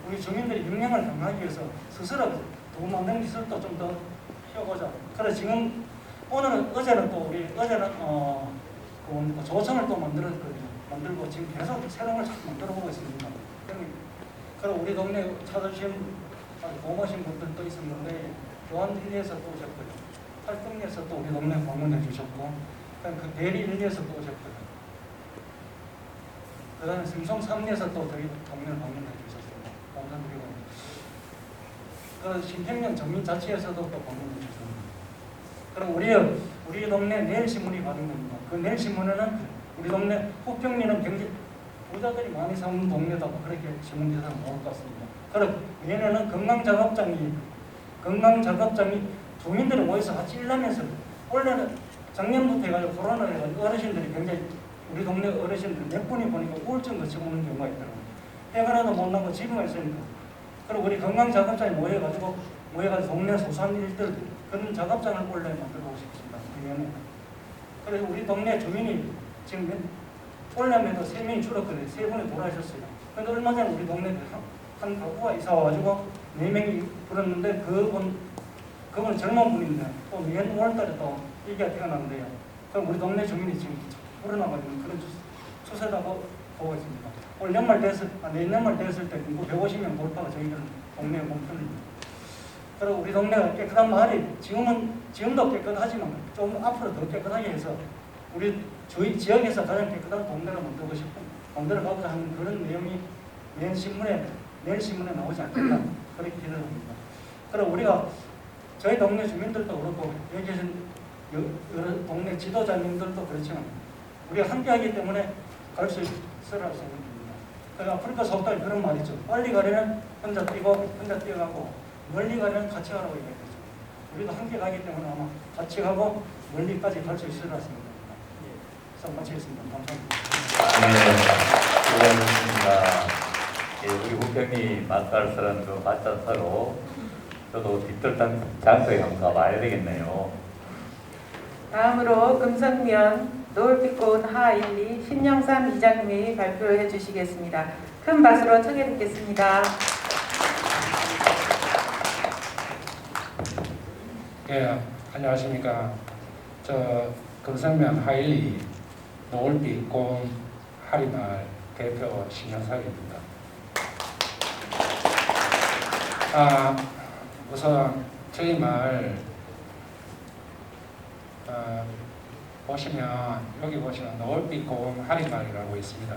우리 주민들이 영양을 강화하기 위해서 스스로 도 만드는 기술도 좀 더 펴보자. 그래서 지금 어제는 조청을 또 만들었거든요. 만들고 지금 계속 새로운 걸 자꾸 만들어 보고 있습니다. 그리고 우리 동네 찾아주신 아주 고마우신 분들도 있었는데, 교환일리에서 또 오셨고요. 활동리에서 또 우리 동네 방문해 주셨고, 그 대리일리에서 또 오셨고요. 그 다음에 승송 3리에서 또 저희 동네를 방문해 주셨습니다. 감사드리고, 그 신평면 전민자치에서도 또 방문해 주셨습니다. 그리고 우리 동네 내일신문이 발행됩니다. 그 내일신문에는 우리 동네 후평리는 굉장히 부자들이 많이 사는 동네다고 그렇게 신문기사가 나올 것 같습니다. 그리고 얘네는 건강작업장이 주민들이 모여서 같이 일하면서, 원래는 작년부터 해가지고 코로나를 해가지고 어르신들이 굉장히 우리 동네 어르신들 몇 분이 보니까 우울증 거치고 오는 경우가 있더라고요. 해가라도 못 나고 집에만 있으니까. 그리고 우리 건강작업장에 모여가지고 동네 소소한 일들 그런 작업장을 원래 만들고 싶습니다. 그래서 우리 동네 주민이 지금 원래는 3명이 줄었거든요. 3분이 돌아가셨어요. 근데 얼마 전에 우리 동네 한 가구가 이사 와가지고 4명이 불었는데 그분 젊은 분인데 또 내년 5월달에 또 얘기가 태어났는데요. 그럼 우리 동네 주민이 지금 불어나가지고 그런 추세라고 보고 있습니다. 올 연말 내년 연말 됐을 때 인구 150명 돌파가 저희들 동네의 목표입니다. 그리고 우리 동네가 깨끗한 마을이 지금도 깨끗하지만 좀 앞으로 더 깨끗하게 해서 저희 지역에서 가장 깨끗한 동네를 만들고 싶고 만들어가고자 하는 그런 내용이 내일 신문에 나오지 않겠나 그렇게 기대합니다. 그리고 우리가 저희 동네 주민들도 그렇고 여기 계신 여러 동네 지도자님들도 그렇지만 우리가 함께하기 때문에 갈 수 있으라고 생각합니다. 그 아프리카 속담에 그런 말이 있죠. 빨리 가려면 혼자 뛰고 혼자 뛰어가고 멀리 가려면 같이 가라고 얘기했죠. 우리도 함께 가기 때문에 아마 같이 가고 멀리까지 갈 수 있으리라 생각합니다. 예, 수업 마치겠습니다. 감사합니다. 네, 수고하셨습니다. 예, 우리 국장님 맞달서는 그 맞장서로 저도 뒷뜰단 장터에 한번 가봐야 되겠네요. 다음으로 금성면 노을빛고운 하1리 신영삼 이장님이 발표해 주시겠습니다. 큰 박수로 청해 듣겠습니다. 예, 안녕하십니까. 저 금성면 하1리 노을빛고운 하리마을 대표 신영삼입니다. 우선 저희 마을 보시면 여기 보시면 노을빛 고운 하리마을이라고 있습니다.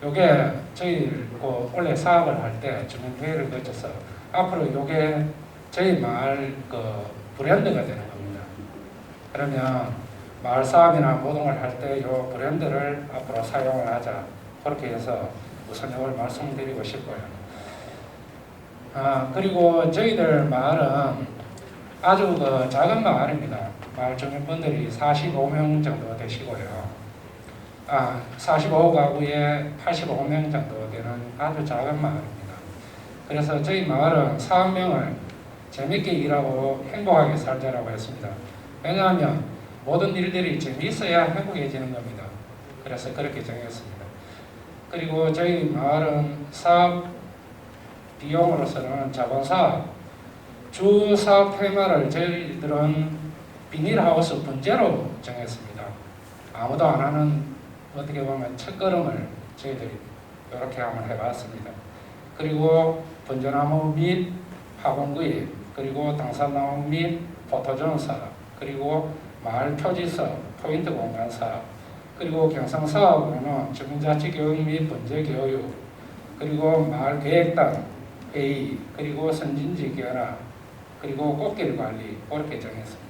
요게 저희 원래 사업을 할 때 주민회의를 거쳐서 앞으로 요게 저희 마을 브랜드가 되는 겁니다. 그러면 마을 사업이나 모든 걸 할 때 요 브랜드를 앞으로 사용을 하자, 그렇게 해서 우선 이걸 말씀드리고 싶고요. 그리고 저희들 마을은 아주 작은 마을입니다. 마을 주민분들이 45명 정도 되시고요. 45가구에 85명 정도 되는 아주 작은 마을입니다. 그래서 저희 마을은 사업명을 재밌게 일하고 행복하게 살자라고 했습니다. 왜냐하면 모든 일들이 재미있어야 행복해지는 겁니다. 그래서 그렇게 정했습니다. 그리고 저희 마을은 사업 비용으로서는 자본사업, 주사업 테마를 저희들은 비닐하우스 분재로 정했습니다. 아무도 안 하는, 어떻게 보면 첫걸음을 저희들이 이렇게 한번 해봤습니다. 그리고 분재나무 및 화공구입, 그리고 당산나무 및 포토존 사업, 그리고 마을 표지 사업, 포인트 공간 사업, 그리고 경상사업으로는 주민자치교육 및 분재교육, 그리고 마을 계획단 회의, 그리고 선진지 견학, 그리고 꽃길 관리, 그렇게 정했습니다.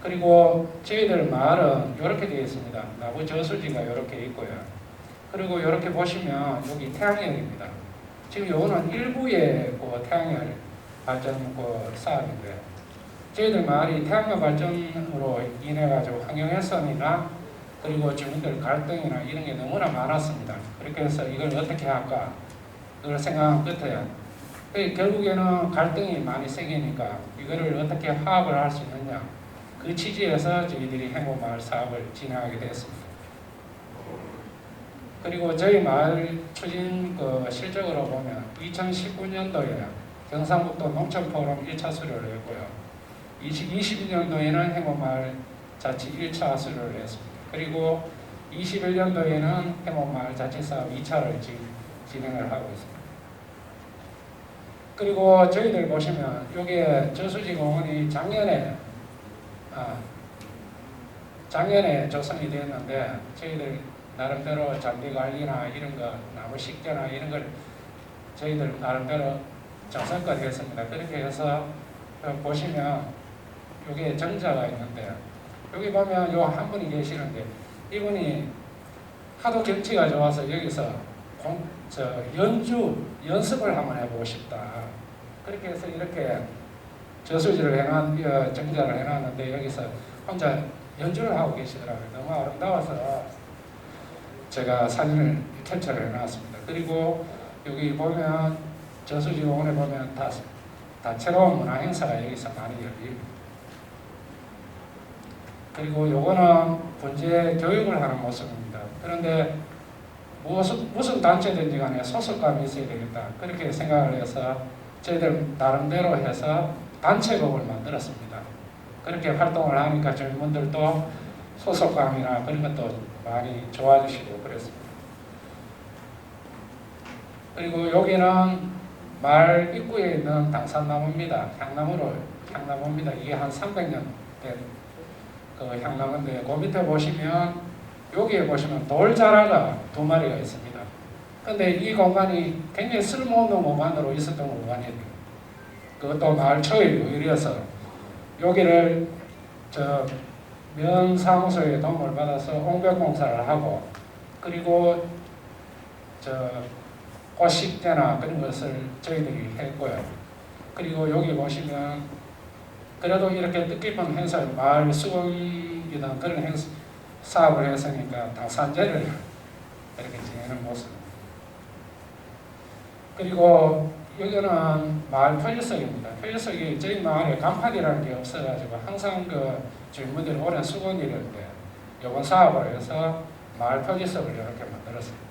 그리고 저희들 마을은 이렇게 되어 있습니다. 나무 저수지가 이렇게 있고요. 그리고 이렇게 보시면 여기 태양열입니다. 지금 요거는 일부의 태양열 발전 사업인데, 저희들 마을이 태양열 발전으로 인해 가지고 환경 훼손이나 그리고 주민들 갈등이나 이런 게 너무나 많았습니다. 그렇게 해서 이걸 어떻게 할까 그걸 생각한 끝에 결국에는 갈등이 많이 생기니까 이거를 어떻게 화합을 할 수 있느냐, 그 취지에서 저희들이 행복마을 사업을 진행하게 됐습니다. 그리고 저희 마을 추진 실적으로 보면 2019년도에 경상북도 농촌포럼 1차 수료를 했고요. 2020년도에는 행복마을 자치 1차 수료를 했습니다. 그리고 21년도에는 행복마을 자치사업 2차를 진행을 하고 있습니다. 그리고 저희들 보시면 여기에 저수지공원이 작년에 조성이 됐는데, 저희들 나름대로 잔디관리나 이런 거, 나무 식재나 이런 걸 저희들 나름대로 정성껏 했습니다. 그렇게 해서 보시면 여기에 정자가 있는데, 여기 보면 요 한 분이 계시는데, 이분이 하도 경치가 좋아서 여기서 연습을 한번 해보고 싶다. 그렇게 해서 이렇게 저수지를 정자를 해놨는데, 여기서 혼자 연주를 하고 계시더라고요. 너무 아름다워서 제가 사진을 캡처를 해놨습니다. 그리고 여기 보면 저수지 공원에 보면 다채로운 문화 행사가 여기서 많이 열립니다. 그리고 요거는 분재 교육을 하는 모습입니다. 그런데 무슨 단체든지 간에 소속감이 있어야 되겠다, 그렇게 생각을 해서 저희들 나름대로 해서 단체곡을 만들었습니다. 그렇게 활동을 하니까 주민분들도 소속감이나 그런 것도 많이 좋아 주시고 그랬습니다. 그리고 여기는 마을 입구에 있는 당산나무입니다. 향나무입니다. 이게 한 300년 된 향나무인데, 그 밑에 보시면 여기에 보시면 돌자라가 2마리가 있습니다. 근데 이 공간이 굉장히 쓸모없는 공간으로 있었던 공간이에요. 그것도 마을 초입이고 이래서 여기를 면 사무소의 도움을 받아서 옹벽 공사를 하고 그리고 꽃식대나 그런 것을 저희들이 했고요. 그리고 여기 보시면 그래도 이렇게 뜻깊은 행사, 마을 수공이나 그런 사업을 했으니까 당산제를 이렇게 지내는 모습. 그리고 여기는 마을 표지석입니다. 표지석이 저희 마을에 간판이라는 게 없어가지고 항상 그 주민분들이 오랜 수건일인데 이번 사업을 해서 마을 표지석을 이렇게 만들었습니다.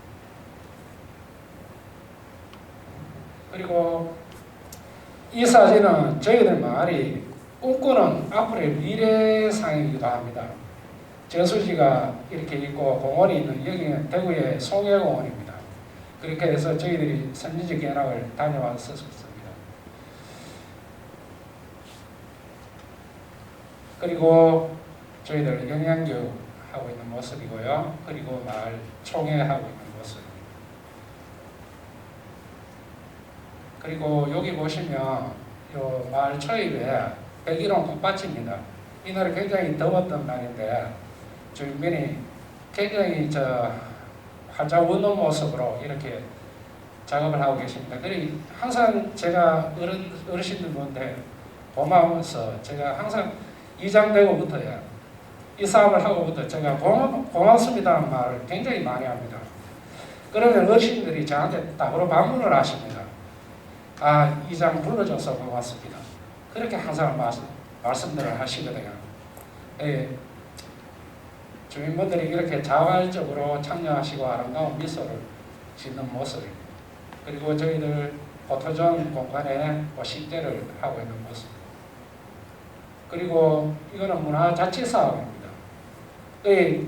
그리고 이 사진은 저희들 마을이 꿈꾸는 앞으로의 미래상이기도 합니다. 저수지가 이렇게 있고 공원이 있는 여기는 대구의 송해공원입니다. 그렇게 해서 저희들이 선진지 견학을 다녀왔었습니다. 그리고 저희들 영양교육 하고 있는 모습이고요. 그리고 마을 총회하고 있는 모습. 그리고 여기 보시면 요 마을 초입에 백일홍 꽃밭입니다. 이날은 굉장히 더웠던 날인데 주민이 굉장히 활짝 웃는 모습으로 이렇게 작업을 하고 계십니다. 그리고 항상 제가 어르신들 분한테 고마워서 제가 항상 이장되고부터야 이 사업을 하고부터 제가 고맙습니다는 말을 굉장히 많이 합니다. 그러면 어르신들이 저한테 따로 방문을 하십니다. 아, 이장 불러줘서 고맙습니다. 그렇게 항상 말씀들을 하시거든요. 예, 주민분들이 이렇게 자발적으로 참여하시고 아름다운 미소를 짓는 모습, 그리고 저희들 포토존 공간에 식대를 하고 있는 모습, 그리고 이거는 문화자치사업입니다. 이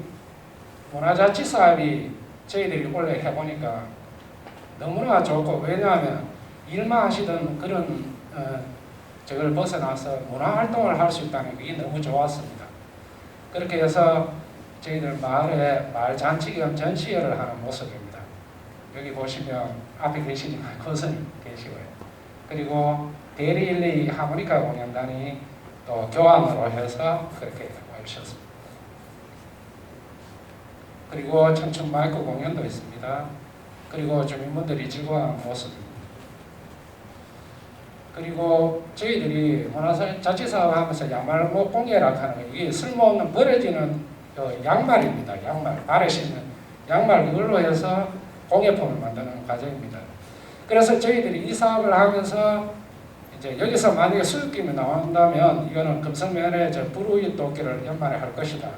문화자치사업이 저희들이 원래 해보니까 너무나 좋고, 왜냐하면 일만 하시던 그런 저걸 벗어나서 문화활동을 할 수 있다는 게 너무 좋았습니다. 그렇게 해서 저희들 마을에 마을잔치 겸 전시회를 하는 모습입니다. 여기 보시면 앞에 계시지만 거선이 계시고요. 그리고 대리일리 하모니카 공연단이 또 교환으로 해서 그렇게 와주셨습니다. 그리고 청춘 마이크 공연도 있습니다. 그리고 주민분들이 즐거워하는 모습입니다. 그리고 저희들이 문화자치사업 하면서 양말 공예라 하는 거, 이게 쓸모없는 버려지는 양말입니다. 양말, 발에 신는 양말, 그걸로 해서 공예품을 만드는 과정입니다. 그래서 저희들이 이 사업을 하면서 이제 여기서 만약에 수익금이 나온다면 이거는 금성면에 불우이 도끼를 연말에 할 것이다.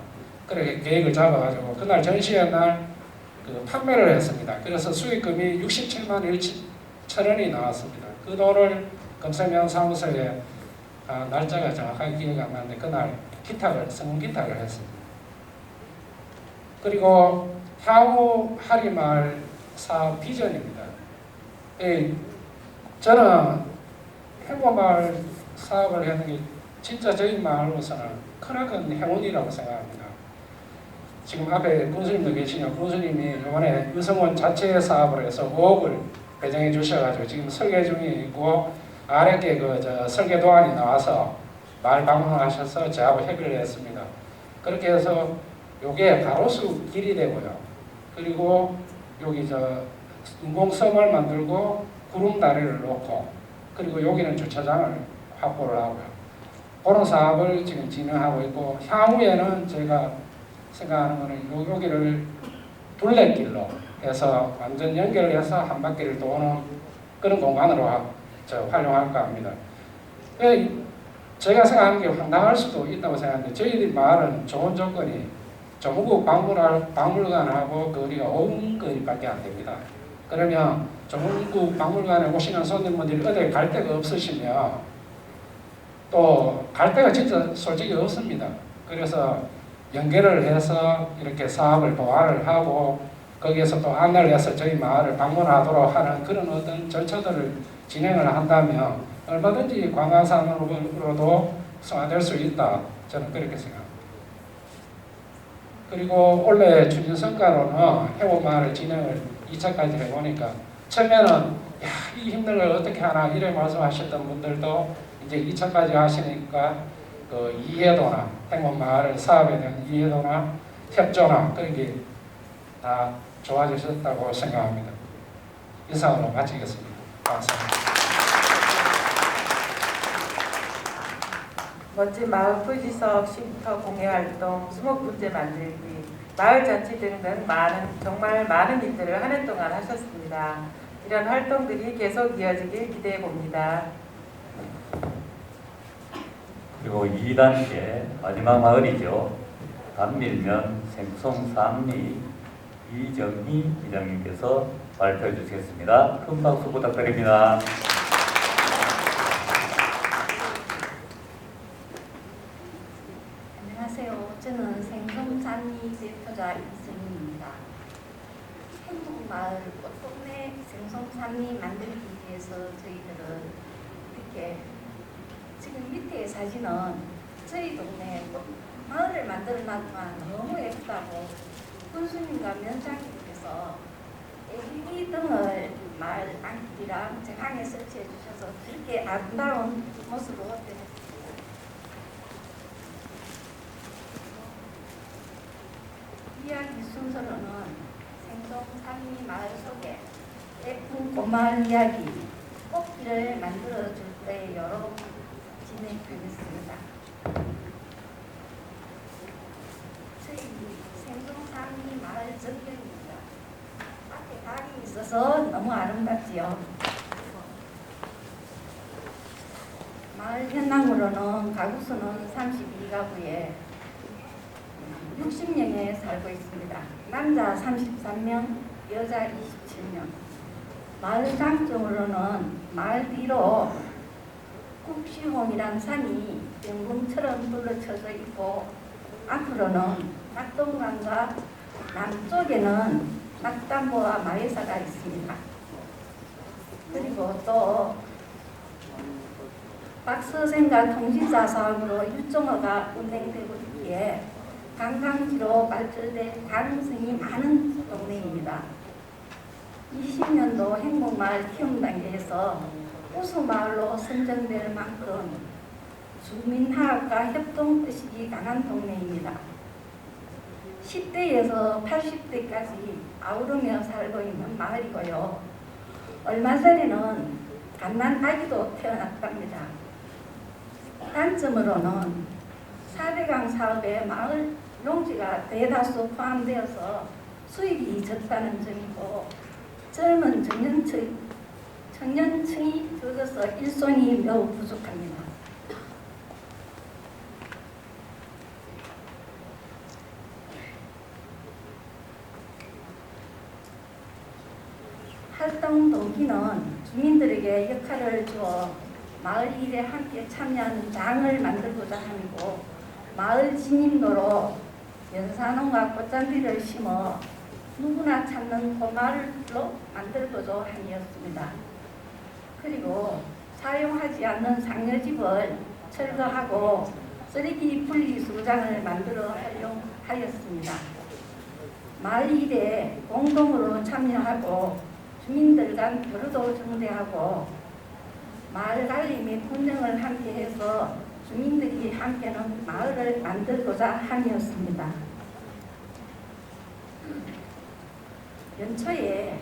그렇게 계획을 잡아가지고 그날 전시회 날 그 판매를 했습니다. 그래서 수익금이 67만 1천 원이 나왔습니다. 그 돈을 금성면 사무소에 날짜가 정확하게 기억이 안 나는데 그날 성금 기탁을 했습니다. 그리고 향후 하리마을 사업 비전입니다. 저는 행보마을 사업을 하는 게 진짜 저희 마을로서는 크나큰 행운이라고 생각합니다. 지금 앞에 군수님도 계시냐, 군수님이 이번에 유성원 자체 사업을 해서 5억을 배정해 주셔가지고 지금 설계 중에 있고, 아래께 설계 도안이 나와서 마을 방문을 하셔서 저하고 협의를 했습니다. 그렇게 해서 요게 가로수 길이 되고요. 그리고 여기 인공섬을 만들고 구름다리를 놓고, 그리고 여기는 주차장을 확보를 하고요. 그런 사업을 지금 진행하고 있고, 향후에는 제가 생각하는 거는 여기를 둘레길로 해서 완전 연결해서 한 바퀴를 도는 그런 공간으로 활용할까 합니다. 제가 생각하는 게 황당할 수도 있다고 생각하는데, 저희들 마을은 좋은 조건이 조문구 박물관하고 거리가 5분 거리밖에 안 됩니다. 그러면 조문구 박물관에 오시는 손님분들이 어디 갈 데가 없으시면 또 갈 데가 진짜 솔직히 없습니다. 그래서 연결을 해서 이렇게 사업을 도와를 하고 거기에서 또 안내를 해서 저희 마을을 방문하도록 하는 그런 어떤 절차들을 진행을 한다면 얼마든지 관광산업으로도 승화될 수 있다. 저는 그렇게 생각합니다. 그리고 올해 추진 성과로는 해보마을 진행을 2차까지 해보니까 처음에는 이 힘든 걸 어떻게 하나 이래 말씀하셨던 분들도 이제 2차까지 하시니까 그 이해도나 행복마을 사업에 대한 이해도나 협조나 그런 게 다 좋아지셨다고 생각합니다. 이상으로 마치겠습니다. 감사합니다. 멋진 마을 표지석, 쉼터 공예활동, 수목분재 만들기, 마을 잔치 등등 정말 많은 일들을 한 해 동안 하셨습니다. 이런 활동들이 계속 이어지길 기대해 봅니다. 그리고 2단계 마지막 마을이죠. 단밀면 생송 삼리 이정희 기장님께서 발표해 주시겠습니다. 큰 박수 부탁드립니다. 안녕하세요. 저는 생송산리 대표자 이승희입니다. 행복마을 꽃동네 생송산리 만들기 위해서 저희들은 이렇게 지금 밑에 사진은 저희 동네 마을을 만들어 놨지만 너무 예쁘다고 군수님과 면장님께서 LED 등을 마을 안길이랑 정항에 설치해 주셔서 그렇게 아름다운 모습으로 되었습니다. 이야기 순서로는 생송산리 마을 속에 예쁜 꽃마을 이야기, 꽃길을 만들어줄 때여로 진행하겠습니다. 저희 생송산리 마을 전경입니다. 앞에 강이 있어서 너무 아름답지요. 마을 현황으로는 가구수는 32가구에 60명에 살고 있습니다. 남자 33명, 여자 27명. 마을 장점으로는 마을 뒤로 국시홍이란 산이 병궁처럼 둘러쳐져 있고 앞으로는 낙동강과 남쪽에는 낙담보와 마회사가 있습니다. 그리고 또 박서생과 통신사 사업으로 유정어가 운행되고 있기에 관광지로 발전될 가능성이 많은 동네입니다. 20년도 행복마을 키움 단계에서 우수마을로 선정될 만큼 주민화합과 협동의식이 강한 동네입니다. 10대에서 80대까지 아우르며 살고 있는 마을이고요. 얼마 전에는 갓난 아기도 태어났답니다. 단점으로는 4대강 사업에 마을 농지가 대다수 포함되어서 수입이 적다는 점이고 젊은 청년층이 적어서 일손이 매우 부족합니다. 활동 동기는 주민들에게 역할을 주어 마을 일에 함께 참여하는 장을 만들고자 하고 마을 진입로로 연산홍과 꽃잔디를 심어 누구나 찾는 고마을로 만들고자 함이었습니다. 그리고 사용하지 않는 상여집을 철거하고 쓰레기 분리수거장을 만들어 활용하였습니다. 마을 일에 공동으로 참여하고 주민들 간 교류도 정대하고 마을 관리 및 운영을 함께해서 주민들이 함께하는 마을을 만들고자 함이었습니다. 연초에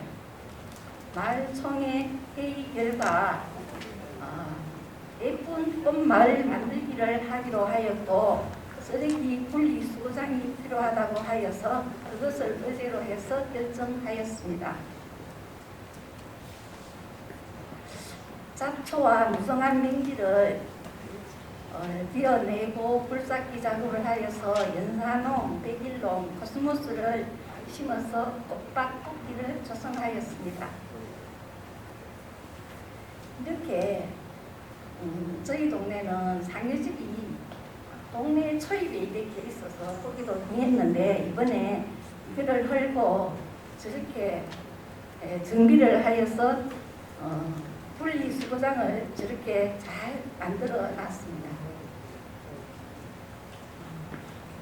마을총회 회의 결과 예쁜 꽃마을 만들기를 하기로 하였고 쓰레기 분리수거장이 필요하다고 하여서 그것을 의제로 해서 결정하였습니다. 잡초와 무성한 먼지를 비워내고 불삭기 작업을 하여서 연산홍, 백일홍, 코스모스를 심어서 꽃밭 꽃길을 조성하였습니다. 이렇게 저희 동네는 상여집이 동네 초입에 이렇게 있어서 거기도 동했는데 이번에 이거를 헐고 저렇게 정비를 하여서 분리수거장을 저렇게 잘 만들어 놨습니다.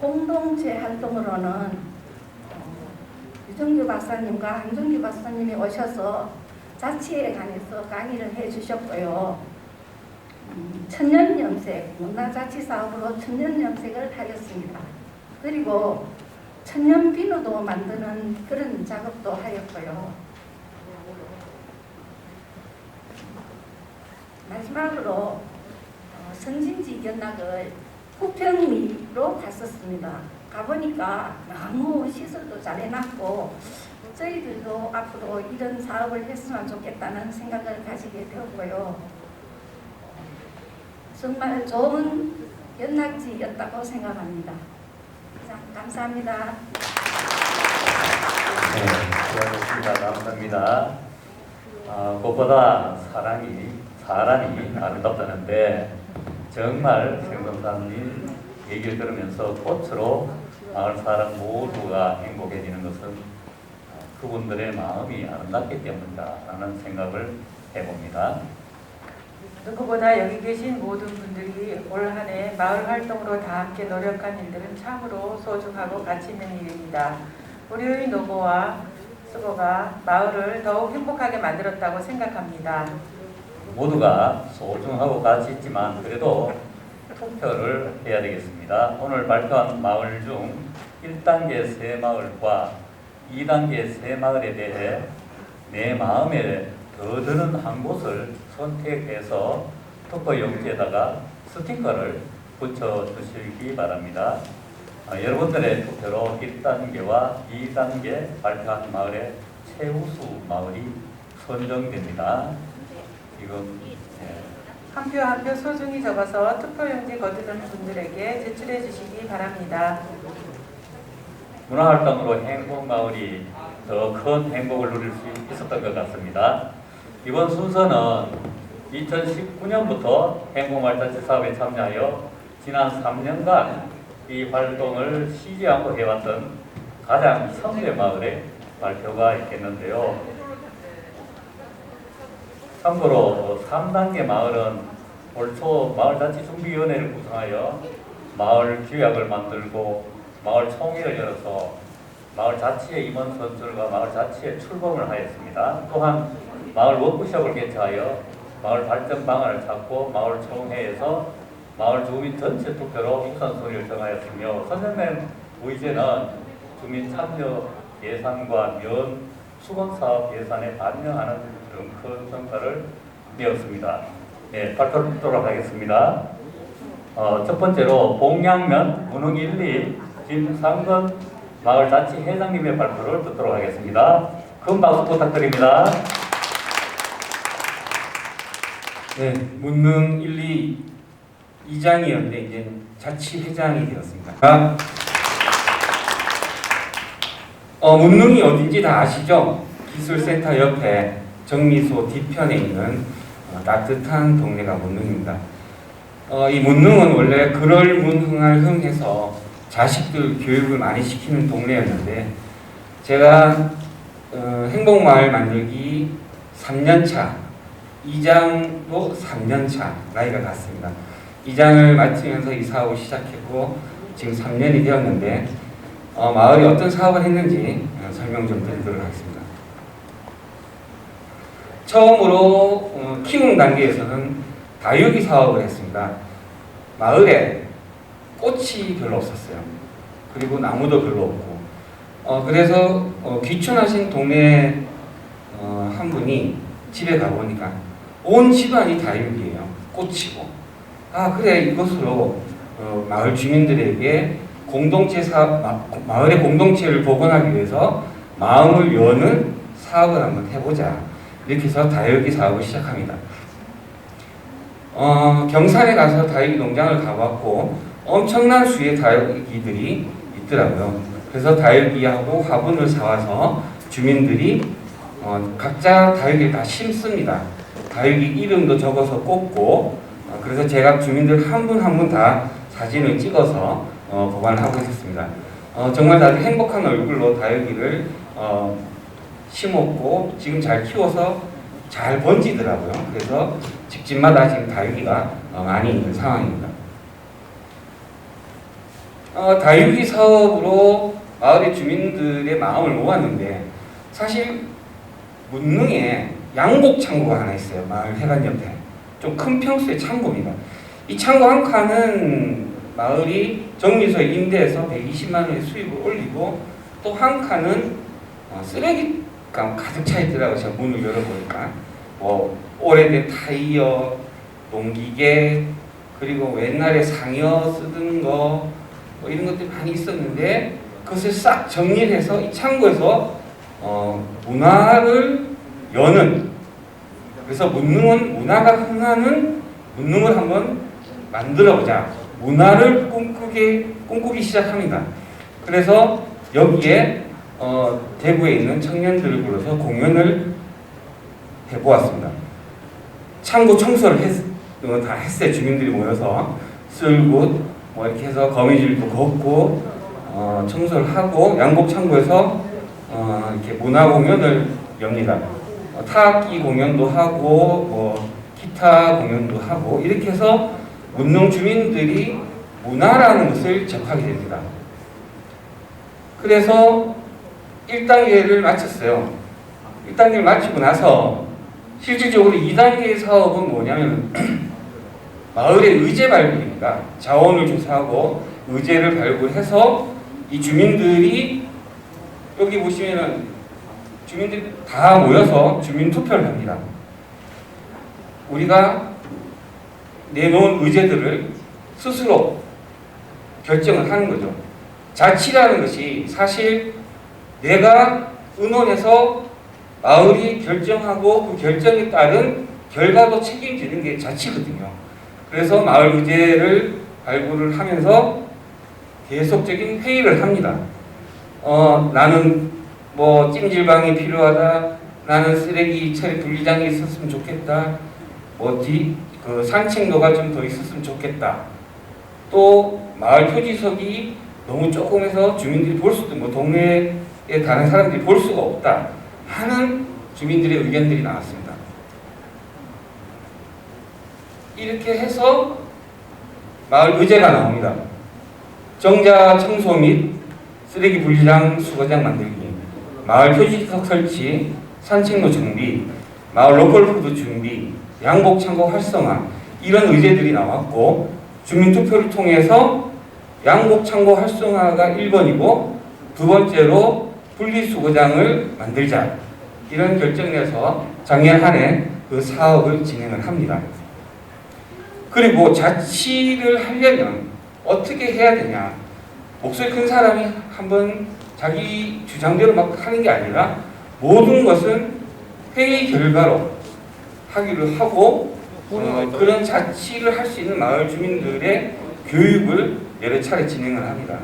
공동체 활동으로는 유정규 박사님과 한정규 박사님이 오셔서 자치에 관해서 강의를 해주셨고요. 천년염색, 문화자치 사업으로 천년염색을 하였습니다. 그리고 천년비누도 만드는 그런 작업도 하였고요. 마지막으로 선진지 견학을 부평리로 갔었습니다. 가보니까 너무 시설도 잘 해놨고 저희들도 앞으로 이런 사업을 했으면 좋겠다는 생각을 가지게 되었고요. 정말 좋은 견학지였다고 생각합니다. 자, 감사합니다. 네, 수고하셨습니다. 감사합니다. 무엇보다 사람이 아름답다는데 정말 생동사님 얘기를 들으면서 꽃으로 마을 사람 모두가 행복해지는 것은 그분들의 마음이 아름답기 때문이다라는 생각을 해봅니다. 누구보다 여기 계신 모든 분들이 올 한 해 마을 활동으로 다 함께 노력한 일들은 참으로 소중하고 가치 있는 일입니다. 우리의 노고와 수고가 마을을 더욱 행복하게 만들었다고 생각합니다. 모두가 소중하고 가치 있지만 그래도 투표를 해야 되겠습니다. 오늘 발표한 마을 중 1단계 새 마을과 2단계 새 마을에 대해 내 마음에 더 드는 한 곳을 선택해서 투표 용지에다가 스티커를 붙여주시기 바랍니다. 여러분들의 투표로 1단계와 2단계 발표한 마을의 최우수 마을이 선정됩니다. 지금 한 표 한 표 소중히 적어서 투표용지 거두는 분들에게 제출해 주시기 바랍니다. 문화활동으로 행복마을이 더 큰 행복을 누릴 수 있었던 것 같습니다. 이번 순서는 2019년부터 행복마을자치 사업에 참여하여 지난 3년간 이 활동을 쉬지 않고 해왔던 가장 선배 마을의 발표가 있겠는데요. 참고로 3단계 마을은 올 초 마을자치준비위원회를 구성하여 마을 규약을 만들고 마을 총회를 열어서 마을 자치의 임원 선출과 마을 자치의 출범을 하였습니다. 또한 마을 워크숍을 개최하여 마을 발전 방안을 찾고 마을 총회에서 마을 주민 전체 투표로 우선순위를 정하였으며 선생님 의제는 주민 참여 예산과 면 수건사업 예산에 반영하는 그런 큰 성과를 내었습니다. 네, 발표를 듣도록 하겠습니다. 첫 번째로 봉양면 문흥 1, 2 김상건 마을자치 회장님의 발표를 듣도록 하겠습니다. 큰 박수 부탁드립니다. 네, 문릉 1, 2 이장이었는데 이제 자치회장이 되었습니다. 문릉이 어딘지 다 아시죠? 기술센터 옆에 정미소 뒤편에 있는 따뜻한 동네가 문릉입니다. 이 문릉은 원래 그럴문흥할 흥해서 자식들 교육을 많이 시키는 동네였는데 제가 행복마을 만들기 3년차, 이장도 3년차 나이가 같습니다. 이장을 맡으면서 이 사업을 시작했고 지금 3년이 되었는데 마을이 어떤 사업을 했는지 설명 좀 드리도록 하겠습니다. 처음으로 키우는 단계에서는 다육이 사업을 했습니다. 마을에 꽃이 별로 없었어요. 그리고 나무도 별로 없고 그래서 귀촌하신 동네 한 분이 집에 가보니까 온 집안이 다육이에요. 꽃이고 그래 이것으로 마을 주민들에게 마을의 공동체를 복원하기 위해서 마음을 여는 사업을 한번 해보자. 이렇게 해서 다육이 사업을 시작합니다. 경산에 가서 다육이 농장을 가봤고 엄청난 수의 다육이들이 있더라고요. 그래서 다육이하고 화분을 사와서 주민들이 각자 다육이를 다 심습니다. 다육이 이름도 적어서 꽂고 그래서 제가 주민들 한 분 한 분 다 사진을 찍어서 보관을 하고 있었습니다. 정말 다들 행복한 얼굴로 다육이를 심었고 지금 잘 키워서 잘 번지더라고요. 그래서 집집마다 지금 다육이가 많이 있는 상황입니다. 다육이 사업으로 마을의 주민들의 마음을 모았는데 사실 문릉에 양곡창고가 하나 있어요. 마을 해관 옆에. 좀 큰 평수의 창고입니다. 이 창고 한 칸은 마을이 정미소에 임대해서 120만 원의 수입을 올리고, 또 한 칸은 쓰레기가 가득 차 있더라고요. 제가 문을 열어보니까 오래된 타이어, 농기계, 그리고 옛날에 상여 쓰던 거 이런 것들이 많이 있었는데, 그것을 싹 정리해서 이 창고에서 문화를 여는, 그래서 문화가 흥하는 문능을 한번 만들어보자, 문화를 꿈꾸기 시작합니다. 그래서 여기에 대구에 있는 청년들을 불러서 공연을 해보았습니다. 창고 청소를 다 했어요. 주민들이 모여서 쓸굿 이렇게 해서 거미줄도 걷고 청소를 하고, 양곡 창고에서 이렇게 문화 공연을 엽니다. 타악기 공연도 하고 기타 공연도 하고, 이렇게 해서 문능 주민들이 문화라는 것을 접하게 됩니다. 그래서 1단계를 마쳤어요. 1단계를 마치고 나서 실질적으로 2단계의 사업은 뭐냐면 마을의 의제 발굴입니다. 자원을 조사하고 의제를 발굴해서 이 주민들이, 여기 보시면은 주민들이 다 모여서 주민 투표를 합니다. 우리가 내놓은 의제들을 스스로 결정을 하는 거죠. 자치라는 것이 사실 내가 의논해서 마을이 결정하고 그 결정에 따른 결과도 책임지는 게 자치거든요. 그래서 마을 의제를 발굴을 하면서 계속적인 회의를 합니다. 나는 찜질방이 필요하다, 나는 쓰레기 처리 분리장이 있었으면 좋겠다, 그 산책로가 좀 더 있었으면 좋겠다, 또 마을 표지석이 너무 조금해서 주민들이 볼 수도, 동네에 다른 사람들이 볼 수가 없다 하는 주민들의 의견들이 나왔습니다. 이렇게 해서 마을 의제가 나옵니다. 정자 청소 및 쓰레기 분리장 수거장 만들기, 마을 표지석 설치, 산책로 정비, 마을 로컬푸드 준비, 양곡 창고 활성화, 이런 의제들이 나왔고, 주민투표를 통해서 양곡 창고 활성화가 1번이고 두 번째로 분리수거장을 만들자, 이런 결정을 해서 작년 한 해 그 사업을 진행을 합니다. 그리고 자치를 하려면 어떻게 해야 되냐, 목소리 큰 사람이 한번 자기 주장대로 막 하는 게 아니라 모든 것은 회의 결과로 하기를 하고, 그런 자치를 할 수 있는 마을 주민들의 교육을 여러 차례 진행을 합니다.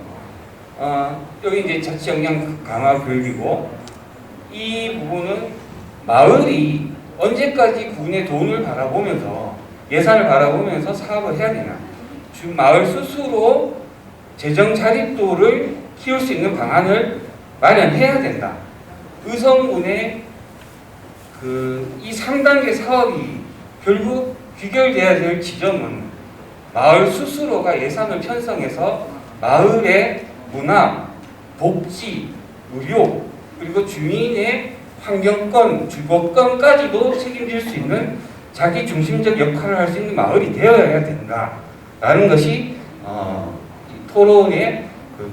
여기 이제 자치 역량 강화 교육이고, 이 부분은 마을이 언제까지 군의 돈을 바라보면서, 예산을 바라보면서 사업을 해야 되나, 마을 스스로 재정 자립도를 키울 수 있는 방안을 마련해야 된다. 의성군의 이 3단계 사업이 결국 귀결돼야 될 지점은 마을 스스로가 예산을 편성해서 마을의 문화, 복지, 의료, 그리고 주민의 환경권, 주거권까지도 책임질 수 있는 자기 중심적 역할을 할 수 있는 마을이 되어야 된다라는 것이 토론의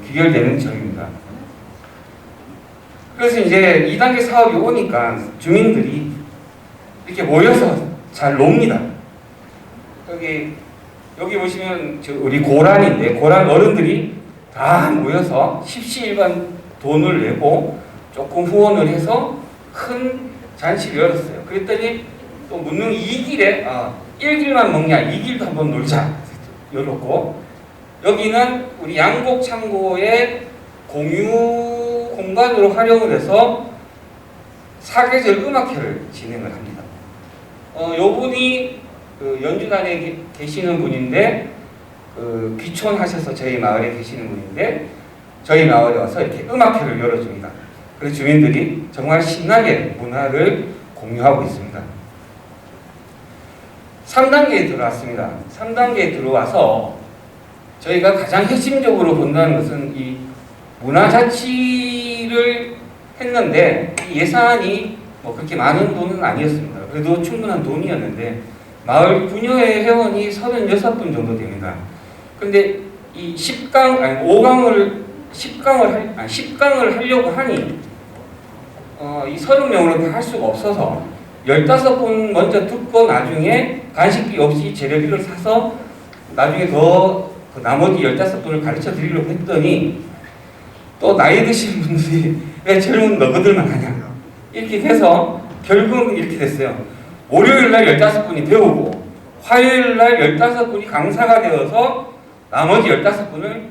귀결되는 점입니다. 그래서 이제 2단계 사업이 오니까 주민들이 이렇게 모여서 잘 놉니다. 여기 보시면 우리 고란인데, 고란 어른들이 다 모여서 십시일반 돈을 내고 조금 후원을 해서 큰 잔치를 열었어요. 그랬더니 또 문능 2길에 1길만 먹냐, 2길도 한번 놀자 열었고, 여기는 우리 양곡 창고의 공유 공간으로 활용을 해서 사계절 음악회를 진행을 합니다. 요분이 연주단에 계시는 분인데, 귀촌하셔서 저희 마을에 계시는 분인데, 저희 마을에 와서 이렇게 음악회를 열어줍니다. 그래서 주민들이 정말 신나게 문화를 공유하고 있습니다. 3단계에 들어왔습니다. 3단계에 들어와서 저희가 가장 핵심적으로 본다는 것은 이 문화자치를 했는데, 이 예산이 그렇게 많은 돈은 아니었습니다. 그래도 충분한 돈이었는데, 마을 부녀회 회원이 36분 정도 됩니다. 근데 이 10강을 하려고 하니 이 30명으로 다 할 수가 없어서 15분 먼저 듣고 나중에 간식비 없이 재료비를 사서 나중에 더 그 나머지 15분을 가르쳐 드리려고 했더니 또 나이 드신 분들이 왜 젊은 너희들만 하냐 이렇게 돼서 결국은 이렇게 됐어요. 월요일날 15분이 배우고 화요일날 15분이 강사가 되어서 나머지 15분을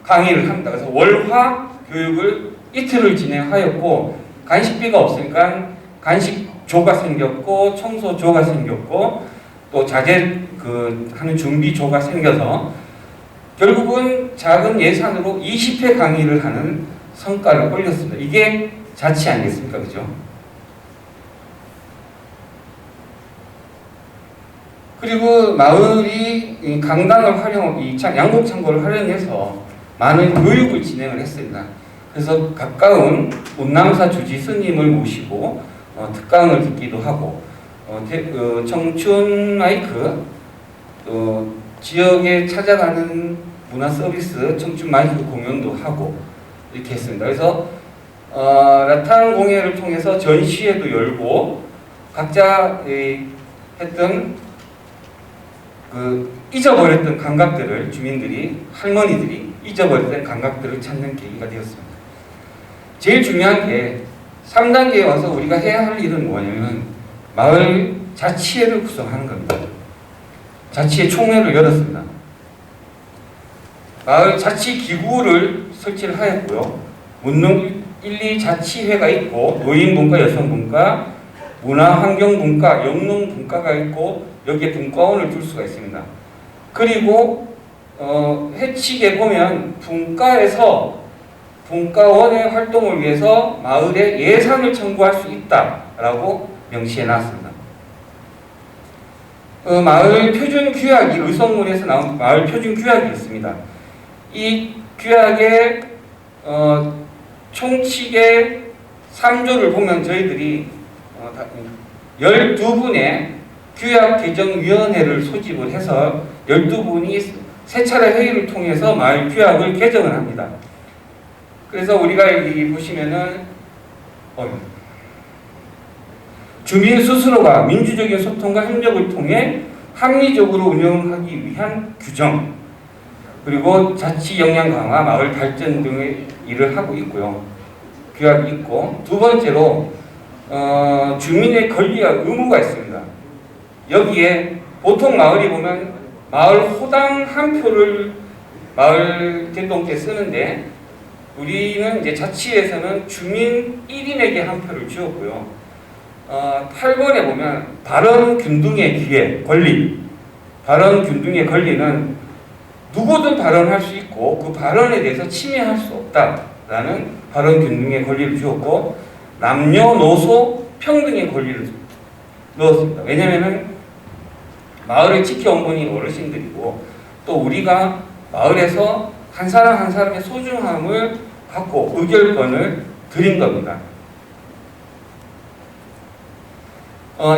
강의를 합니다. 그래서 월화 교육을 이틀을 진행하였고 간식비가 없으니까 간식조가 생겼고 청소조가 생겼고 또 자재 하는 준비조가 생겨서 결국은 작은 예산으로 20회 강의를 하는 성과를 올렸습니다. 이게 자치 아니겠습니까? 그죠? 그리고 마을이 강당을 양곡 창고를 활용해서 많은 교육을 진행을 했습니다. 그래서 가까운 운남사 주지 스님을 모시고 특강을 듣기도 하고 청춘 마이크 지역에 찾아가는 문화 서비스 청춘 마이크 공연도 하고 이렇게 했습니다. 그래서 라탄 공예를 통해서 전시회도 열고 각자 했던 잊어버렸던 감각들을 할머니들이 잊어버렸던 감각들을 찾는 계기가 되었습니다. 제일 중요한 게 3단계에 와서 우리가 해야 할 일은 뭐냐면 마을 자치회를 구성하는 겁니다. 자치회 총회를 열었습니다. 마을 자치기구를 설치를 하였고요. 문릉 1, 2 자치회가 있고 노인분과 여성분과 문화환경분과 영농분과가 있고 여기에 분과원을 둘 수가 있습니다. 그리고 해칙에 보면 분과에서 분과원의 활동을 위해서 마을에 예산을 청구할 수 있다라고 명시해 놨습니다. 마을 표준 규약이 의성문에서 나온 마을 표준 규약이 있습니다. 이 규약의 총칙의 3조를 보면 저희들이 12분의 규약개정위원회를 소집을 해서 12분이 세 차례 회의를 통해서 마을 규약을 개정을 합니다. 그래서 우리가 여기 보시면은 주민 스스로가 민주적인 소통과 협력을 통해 합리적으로 운영하기 위한 규정, 그리고 자치 역량 강화, 마을 발전 등의 일을 하고 있고요. 규약이 있고, 두 번째로 주민의 권리와 의무가 있습니다. 여기에 보통 마을이 보면 마을 호당 한 표를 마을 대동 때 쓰는데 우리는 이제 자치에서는 주민 1인에게 한 표를 주었고요. 8번에 보면 발언 균등의 기회, 권리. 발언 균등의 권리는 누구든 발언할 수 있고 그 발언에 대해서 침해할 수 없다라는 발언 균등의 권리를 주었고, 남녀노소 평등의 권리를 넣었습니다. 왜냐하면 마을을 지켜온 분이 어르신들이고 또 우리가 마을에서 한 사람 한 사람의 소중함을 갖고 의결권을 드린 겁니다.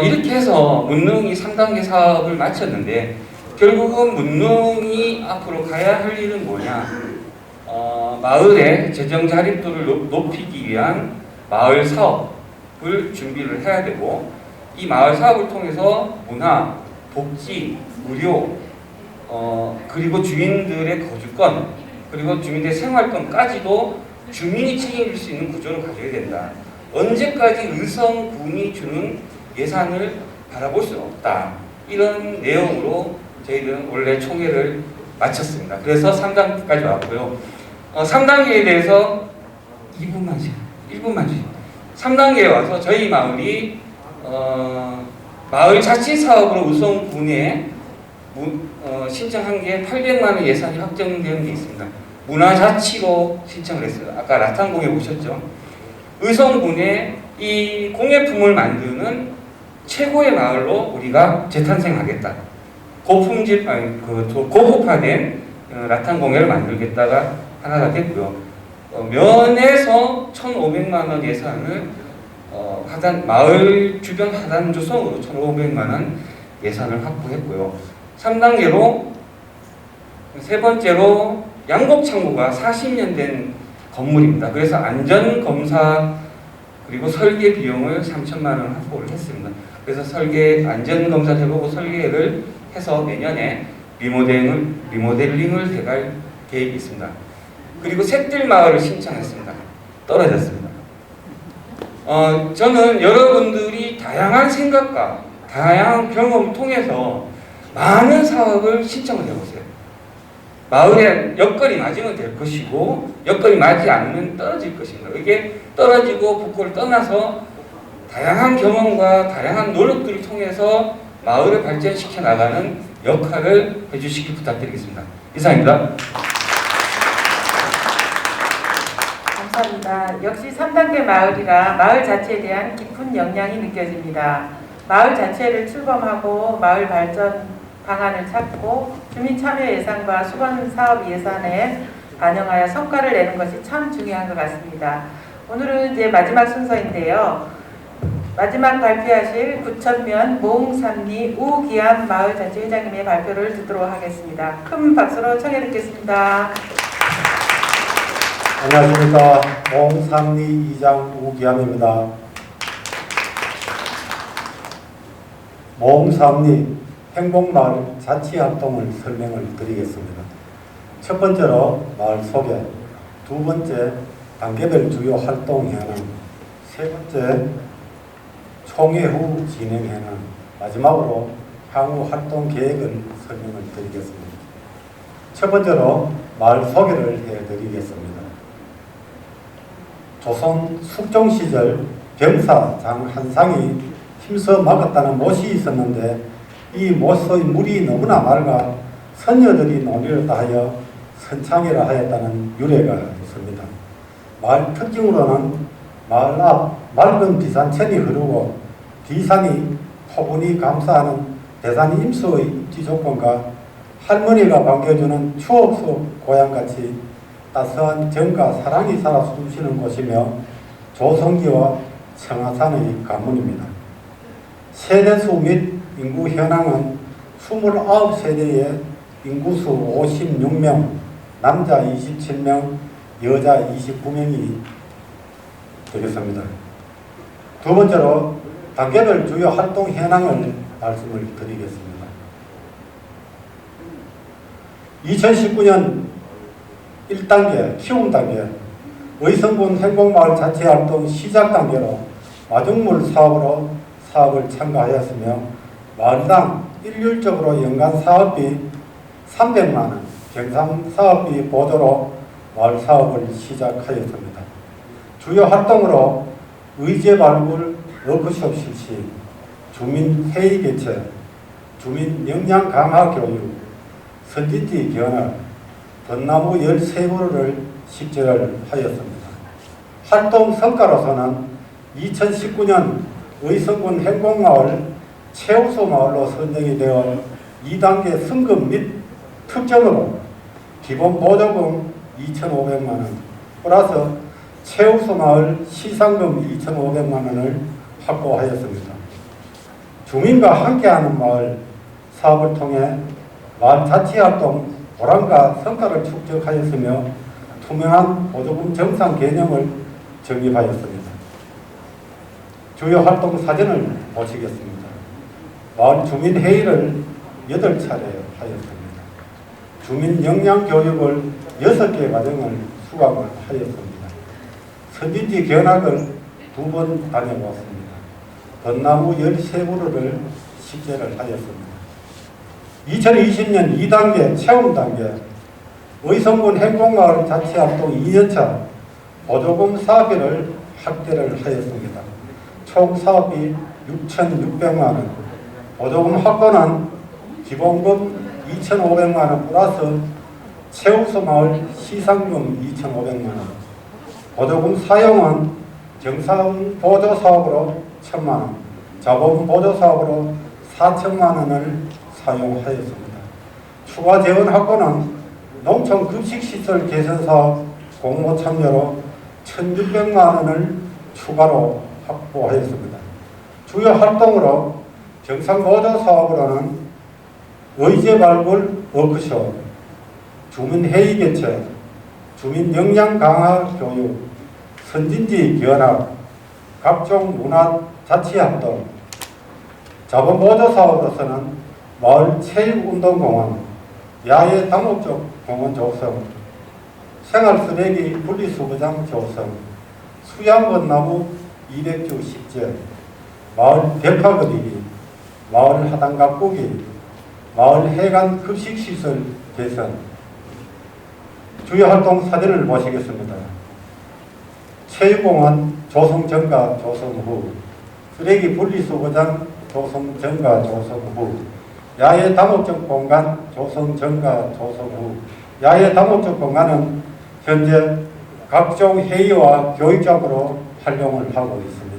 이렇게 해서 문릉이 3단계 사업을 마쳤는데 결국은 문릉이 앞으로 가야 할 일은 뭐냐? 마을의 재정 자립도를 높이기 위한 마을 사업을 준비를 해야 되고, 이 마을 사업을 통해서 문화, 복지, 의료, 그리고 주민들의 거주권, 그리고 주민들의 생활권까지도 주민이 책임질 수 있는 구조를 가져야 된다. 언제까지 의성군이 주는 예산을 바라볼 수는 없다. 이런 내용으로 저희들은 원래 총회를 마쳤습니다. 그래서 3단계까지 왔고요. 3단계에 대해서 1분만 주세요. 3단계에 와서 저희 마을이 마을 자치 사업으로 의성군에 신청한 게 800만 원 예산이 확정된 게 있습니다. 문화자치로 신청을 했어요. 아까 라탄공예 보셨죠? 의성군에 이 공예품을 만드는 최고의 마을로 우리가 재탄생하겠다. 고급화된 라탄공예를 만들겠다가 하나가 됐고요. 면에서 1,500만 원 예산을 마을 주변 하단 조성으로 1,500만 원 예산을 확보했고요. 3단계로 세 번째로 양곡창고가 40년 된 건물입니다. 그래서 안전검사 그리고 설계 비용을 3천만 원 확보를 했습니다. 그래서 설계 안전검사를 해보고 설계를 해서 내년에 리모델링을 해갈 계획이 있습니다. 그리고 샛들마을을 신청했습니다. 떨어졌습니다. 저는 여러분들이 다양한 생각과 다양한 경험을 통해서 많은 사업을 신청을 해보세요. 마을에 여건이 맞으면 될 것이고 여건이 맞지 않으면 떨어질 것입니다. 이게 떨어지고 붙고를 떠나서 다양한 경험과 다양한 노력들을 통해서 마을을 발전시켜 나가는 역할을 해주시기 부탁드리겠습니다. 이상입니다. 감사합니다. 역시 3단계 마을이라 마을 자체에 대한 깊은 역량이 느껴집니다. 마을 자체를 출범하고 마을 발전 방안을 찾고 주민 참여 예산과 수건 사업 예산에 반영하여 성과를 내는 것이 참 중요한 것 같습니다. 오늘은 이제 마지막 순서인데요. 마지막 발표하실 구천면 모흥삼리 우기암 마을자치 회장님의 발표를 듣도록 하겠습니다. 큰 박수로 청해 듣겠습니다. 안녕하십니까. 모흥삼리 이장 우기암입니다. 모흥삼리 행복마을 자치활동을 설명을 드리겠습니다. 첫 번째로 마을 소개, 두 번째 단계별 주요 활동 현황, 세 번째 총회 후 진행 현황, 마지막으로 향후 활동 계획을 설명을 드리겠습니다. 첫 번째로 마을 소개를 해드리겠습니다. 조선 숙종 시절 병사 장한상이 힘써 막았다는 못이 있었는데 이 못의 물이 너무나 맑아 선녀들이 논의를 다하여 선창이라 하였다는 유래가 있습니다. 마을 특징으로는 마을 앞 맑은 비산천이 흐르고 뒤산이 포근히 감싸는 대산 임수의 입지 조건과 할머니가 반겨주는 추억 속 고향같이 따스한 정과 사랑이 살아 숨쉬는 곳이며 조성기와 청하산의 가문입니다. 세대수 및 인구 현황은 29세대에 인구수 56명, 남자 27명, 여자 29명이 되겠습니다. 두 번째로 단계별 주요 활동 현황을 말씀을 드리겠습니다. 2019년 1단계 키움 단계 의성군 행복마을 자치활동 시작 단계로 마중물 사업으로 사업을 참가하였으며 마을당 일률적으로 연간 사업비 300만 원, 경상 사업비 보조로 마을 사업을 시작하였습니다. 주요 활동으로 의제 발굴, 워크숍 실시, 주민 회의 개최, 주민 역량 강화 교육, 선진지 견학, 벚나무 13그루를 식재를 하였습니다. 활동 성과로서는 2019년 의성군 행복마을 최우수 마을로 선정이 되어 2단계 승급 및 특전으로 기본 보조금 2,500만 원 플러스 최우수 마을 시상금 2,500만 원을 확보하였습니다. 주민과 함께하는 마을 사업을 통해 마을 자치활동 보람과 성과를 축적하였으며 투명한 보조금 정산 개념을 정립하였습니다. 주요 활동 사진을 보시겠습니다. 마을 주민회의를 8차례 하였습니다. 주민 역량 교육을 6개 과정을 수강을 하였습니다. 선진지 견학을 2번 다녀보았습니다. 벚나무 13그루를 식재를 하였습니다. 2020년 2단계 체험 단계 의성군 행복마을 자치활동 2년차 보조금 사업비를 확대를 하였습니다. 총 사업비 6,600만 원, 보조금 확보는 기본금 2,500만 원 플러스 최우수 마을 시상금 2,500만 원, 보조금 사용은 경사운 보조 사업으로 1,000만 원, 자본 보조 사업으로 4천만 원을 사용하였습니다. 추가 재원 확보는 농촌 급식시설 개선 사업 공모 참여로 1,600만 원을 추가로 확보하였습니다. 주요 활동으로 경상보조 사업으로는 의제 발굴 워크숍, 주민회의 개최, 주민 역량 강화 교육, 선진지 견학, 각종 문화 자치 활동, 자본보조 사업으로서는 마을 체육운동공원, 야외 다목적 공원 조성, 생활쓰레기 분리수거장 조성, 수양건나무 200주 10제, 마을 벽화 그리기, 마을 하단 가꾸기, 마을 해관 급식시설 개선. 주요 활동 사진을 보시겠습니다. 체육공원 조성 전과 조성 후, 쓰레기 분리수거장 조성 전과 조성 후, 야외 다목적 공간 조성 전과 조성 후. 야외 다목적 공간은 현재 각종 회의와 교육장으로 활용을 하고 있습니다.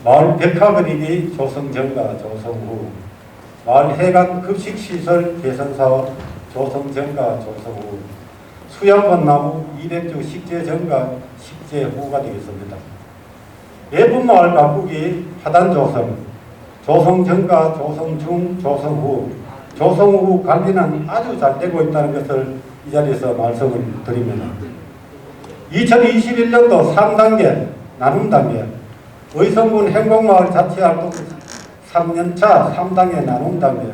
마을 벽화 그리기 조성 전과 조성 후, 마을 해관 급식시설 개선 사업 조성 전과 조성 후, 수양건나무 200주 식재 전과 식재 후가 되겠습니다. 외부 마을 가꾸기 하단 조성, 조성 전과 조성 중, 조성 후, 조성 후 관리는 아주 잘 되고 있다는 것을 이 자리에서 말씀을 드립니다. 2021년도 3단계 나눔 단계, 의성군 행복마을 자치활동 3년차 3단계 나눔 단계,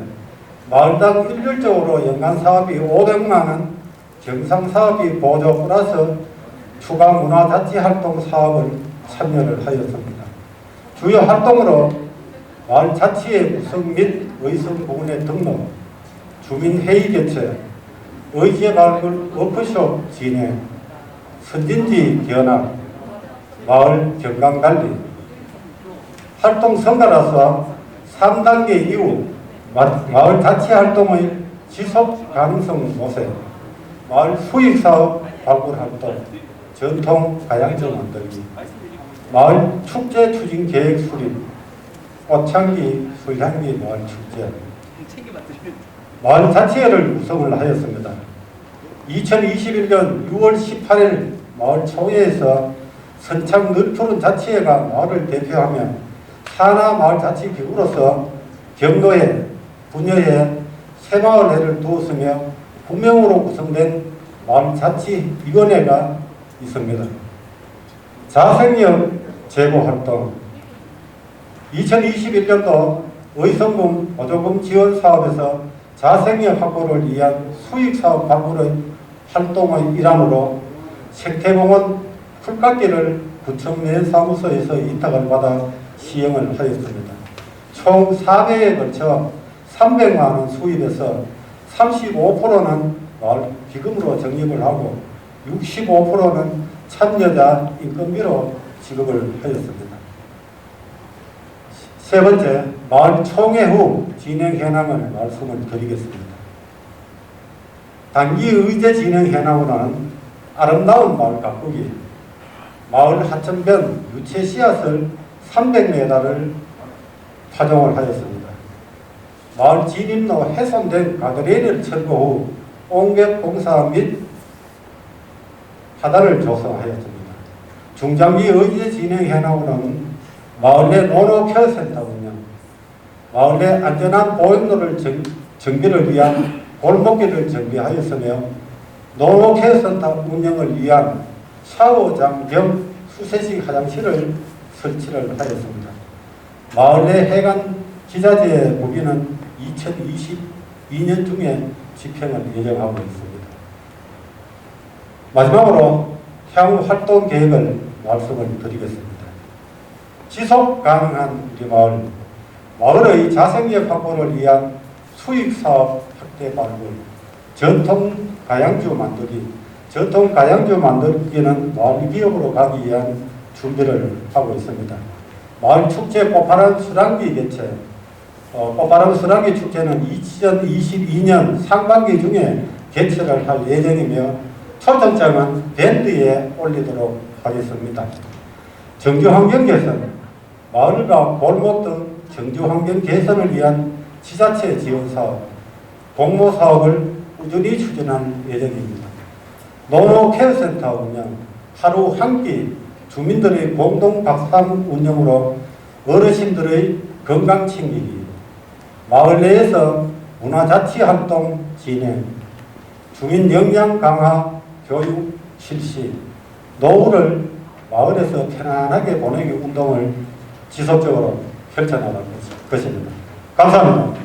마을당 일률적으로 연간 사업이 500만원, 경상 사업이 보조 플러스 추가 문화자치활동 사업을 참여를 하였습니다. 주요 활동으로 마을 자치의 구성 및 의성 부근의 등록, 주민회의 개최, 의제 발굴 워크숍 진행, 선진지 견학, 마을 경관관리, 활동 성과로서 3단계 이후 마을 자치활동의 지속 가능성 모색, 마을 수익사업 발굴활동, 전통 가양정 만들기, 마을 축제 추진 계획 수립, 꽃향기, 술향기 마을 축제, 마을 자치회를 구성을 하였습니다. 2021년 6월 18일 마을 총회에서 선착 늘푸른 자치회가 마을을 대표하며 산하 마을 자치기구로서 경로회, 분여회, 새마을회를 두었으며 9명으로 구성된 마을 자치위원회가 있습니다. 자생력 제고 활동, 2021년도 의성군 보조금 지원 사업에서 자생력 확보를 위한 수익사업 발굴의 활동의 일환으로 생태공원 풀깎이를 구청 내사무소에서 위탁을 받아 시행을 하였습니다. 총 4회에 걸쳐 300만 원 수입에서 35%는 마을 기금으로 적립을 하고 65%는 참여자 인건비로 지급을 하였습니다. 세 번째, 마을 총회 후 진행 현황을 말씀을 드리겠습니다. 단기 의제 진행 현황으로는 아름다운 마을 가꾸기, 마을 하천변 유채 씨앗을 300m를 파종을 하였습니다. 마을 진입로 훼손된 가드레일을 철거 후 옹벽 공사 및 하단을 조성하였습니다. 중장기 의제 진행 현황으로는 마을 내 노노 케어센터 운영, 마을 내 안전한 보행로를 정비를 위한 골목길을 정비하였으며 노노 케어센터 운영을 위한 샤워장 겸 수세식 화장실을 설치를 하였습니다. 마을 내 해관 기자재 부기는 2022년 중에 집행을 예정하고 있습니다. 마지막으로 향후 활동 계획을 말씀을 드리겠습니다. 지속 가능한 우리 마을, 마을의 자생력 확보를 위한 수익사업 확대 발굴, 전통 가양주 만들기. 전통 가양주 만들기는 마을 기업으로 가기 위한 준비를 하고 있습니다. 마을 축제 꽃바람 수랑기 개최, 꽃바람 수랑기 축제는 2022년 상반기 중에 개최를 할 예정이며 초청장은 밴드에 올리도록 하겠습니다. 정규환경 개선, 마을과 골목 등 정규환경 개선을 위한 지자체 지원사업, 공모사업을 꾸준히 추진할 예정입니다. 노노 케어센터 운영, 하루 한 끼 주민들의 공동 밥상 운영으로 어르신들의 건강 챙기기, 마을 내에서 문화자치 활동 진행, 주민 역량 강화 교육 실시, 노후를 마을에서 편안하게 보내기 운동을 지속적으로 펼쳐나갈 것입니다. 감사합니다.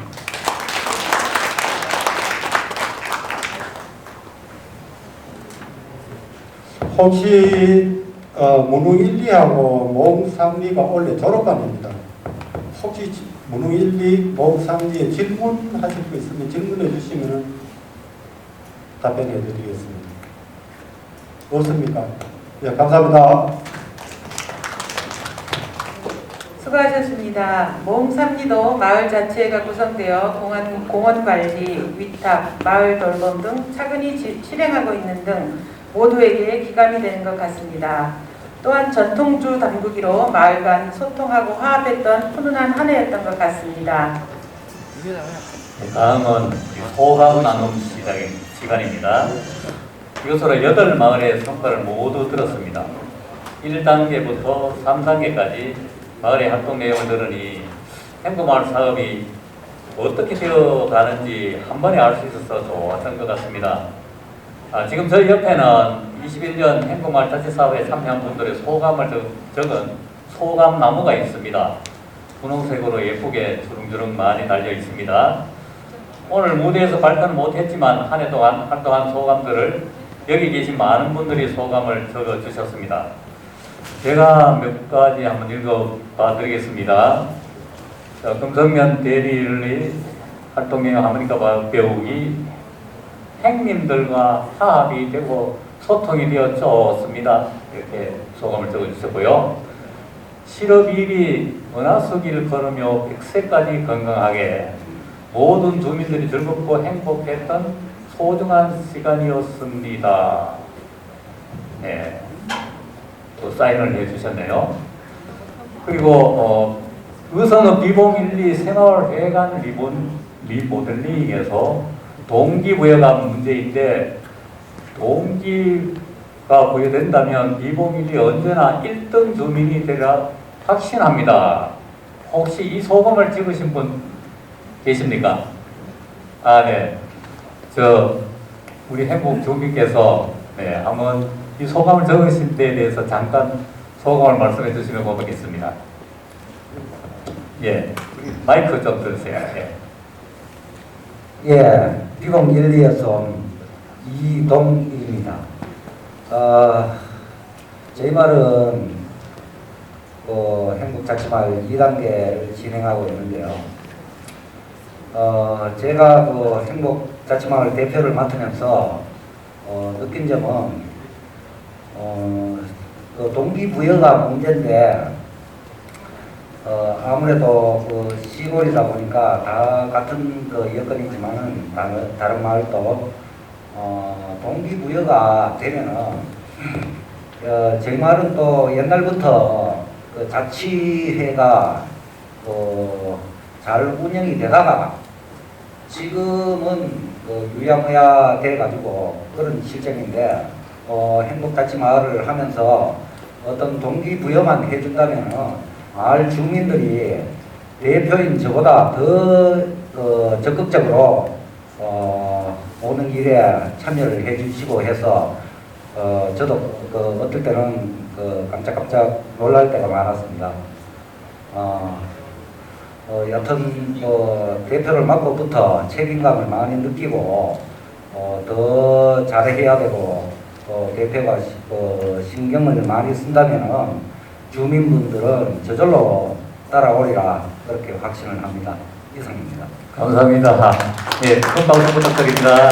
혹시 무능 1, 2하고 모응 3, 2가 원래 졸업반입니다. 혹시 무능 1, 2, 모응 3, 2에 질문하실 거 있으면 질문해 주시면 답변해 드리겠습니다. 없습니까? 네, 감사합니다. 수고하셨습니다. 모홍삼리도 마을 자치회가 구성되어 공원 관리, 위탁, 마을 돌봄 등 차근히 실행하고 있는 등 모두에게 기감이 되는 것 같습니다. 또한 전통주 담그기로 마을 간 소통하고 화합했던 훈훈한 한 해였던 것 같습니다. 다음은 소감 나눔 시간입니다. 이것으로 8마을의 성과를 모두 들었습니다. 1단계부터 3단계까지 마을의 활동 내용을 들으니 행복마을 사업이 어떻게 되어가는지 한 번에 알 수 있어서 좋았던 것 같습니다. 지금 저희 옆에는 21년 행복마을 자치사업에 참여한 분들의 소감을 적은 소감나무가 있습니다. 분홍색으로 예쁘게 주렁주렁 많이 달려 있습니다. 오늘 무대에서 발표는 못했지만 한 해 동안 활동한 소감들을 여기 계신 많은 분들이 소감을 적어주셨습니다. 제가 몇 가지 한번 읽어봐 드리겠습니다. 금성면 대리윤리 활동 내용 하모니카 배우기, 행님들과 화합이 되고 소통이 되어 좋습니다. 이렇게 소감을 적어주셨고요. 실업일이 은하수길 걸으며 100세까지 건강하게 모든 주민들이 즐겁고 행복했던 소중한 시간이었습니다. 네, 또 사인을 해주셨네요. 그리고 의성읍 리봉1, 2 새마을회관 리모델링에서 동기부여가 문제인데 동기가 부여된다면 리봉1, 2 언제나 1등 주민이 되리라 확신합니다. 혹시 이 소감을 찍으신 분 계십니까? 네. 우리 행복 주민께서 한번 이 소감을 적으신 데에 대해서 잠깐 소감을 말씀해 주시면 고맙겠습니다. 예, 마이크 좀 들으세요. 예, 비공 1, 2에서 온 이동일입니다. 저희 말은 행복자치마을 2단계를 진행하고 있는데요. 제가 행복자치마을 대표를 맡으면서 느낀 점은 동기부여가 문제인데 아무래도 시골이다 보니까 다 같은 여건이지만은 다른 마을도 동기부여가 되면은 저희 마을은 또 옛날부터 자치회가 잘 운영이 되다가 지금은 유야무야 돼가지고 그런 실정인데 행복자치마을을 하면서 어떤 동기부여만 해준다면 마을 주민들이 대표인 저보다 더 적극적으로 모든 일에 참여를 해주시고 해서 저도 어떨 때는 깜짝깜짝 놀랄 때가 많았습니다. 여튼 대표를 맡고부터 책임감을 많이 느끼고 더 잘해야 되고 대표가 신경을 많이 쓴다면 주민분들은 저절로 따라오리라 그렇게 확신을 합니다. 이상입니다. 감사합니다. 예, 큰 박수 부탁드립니다.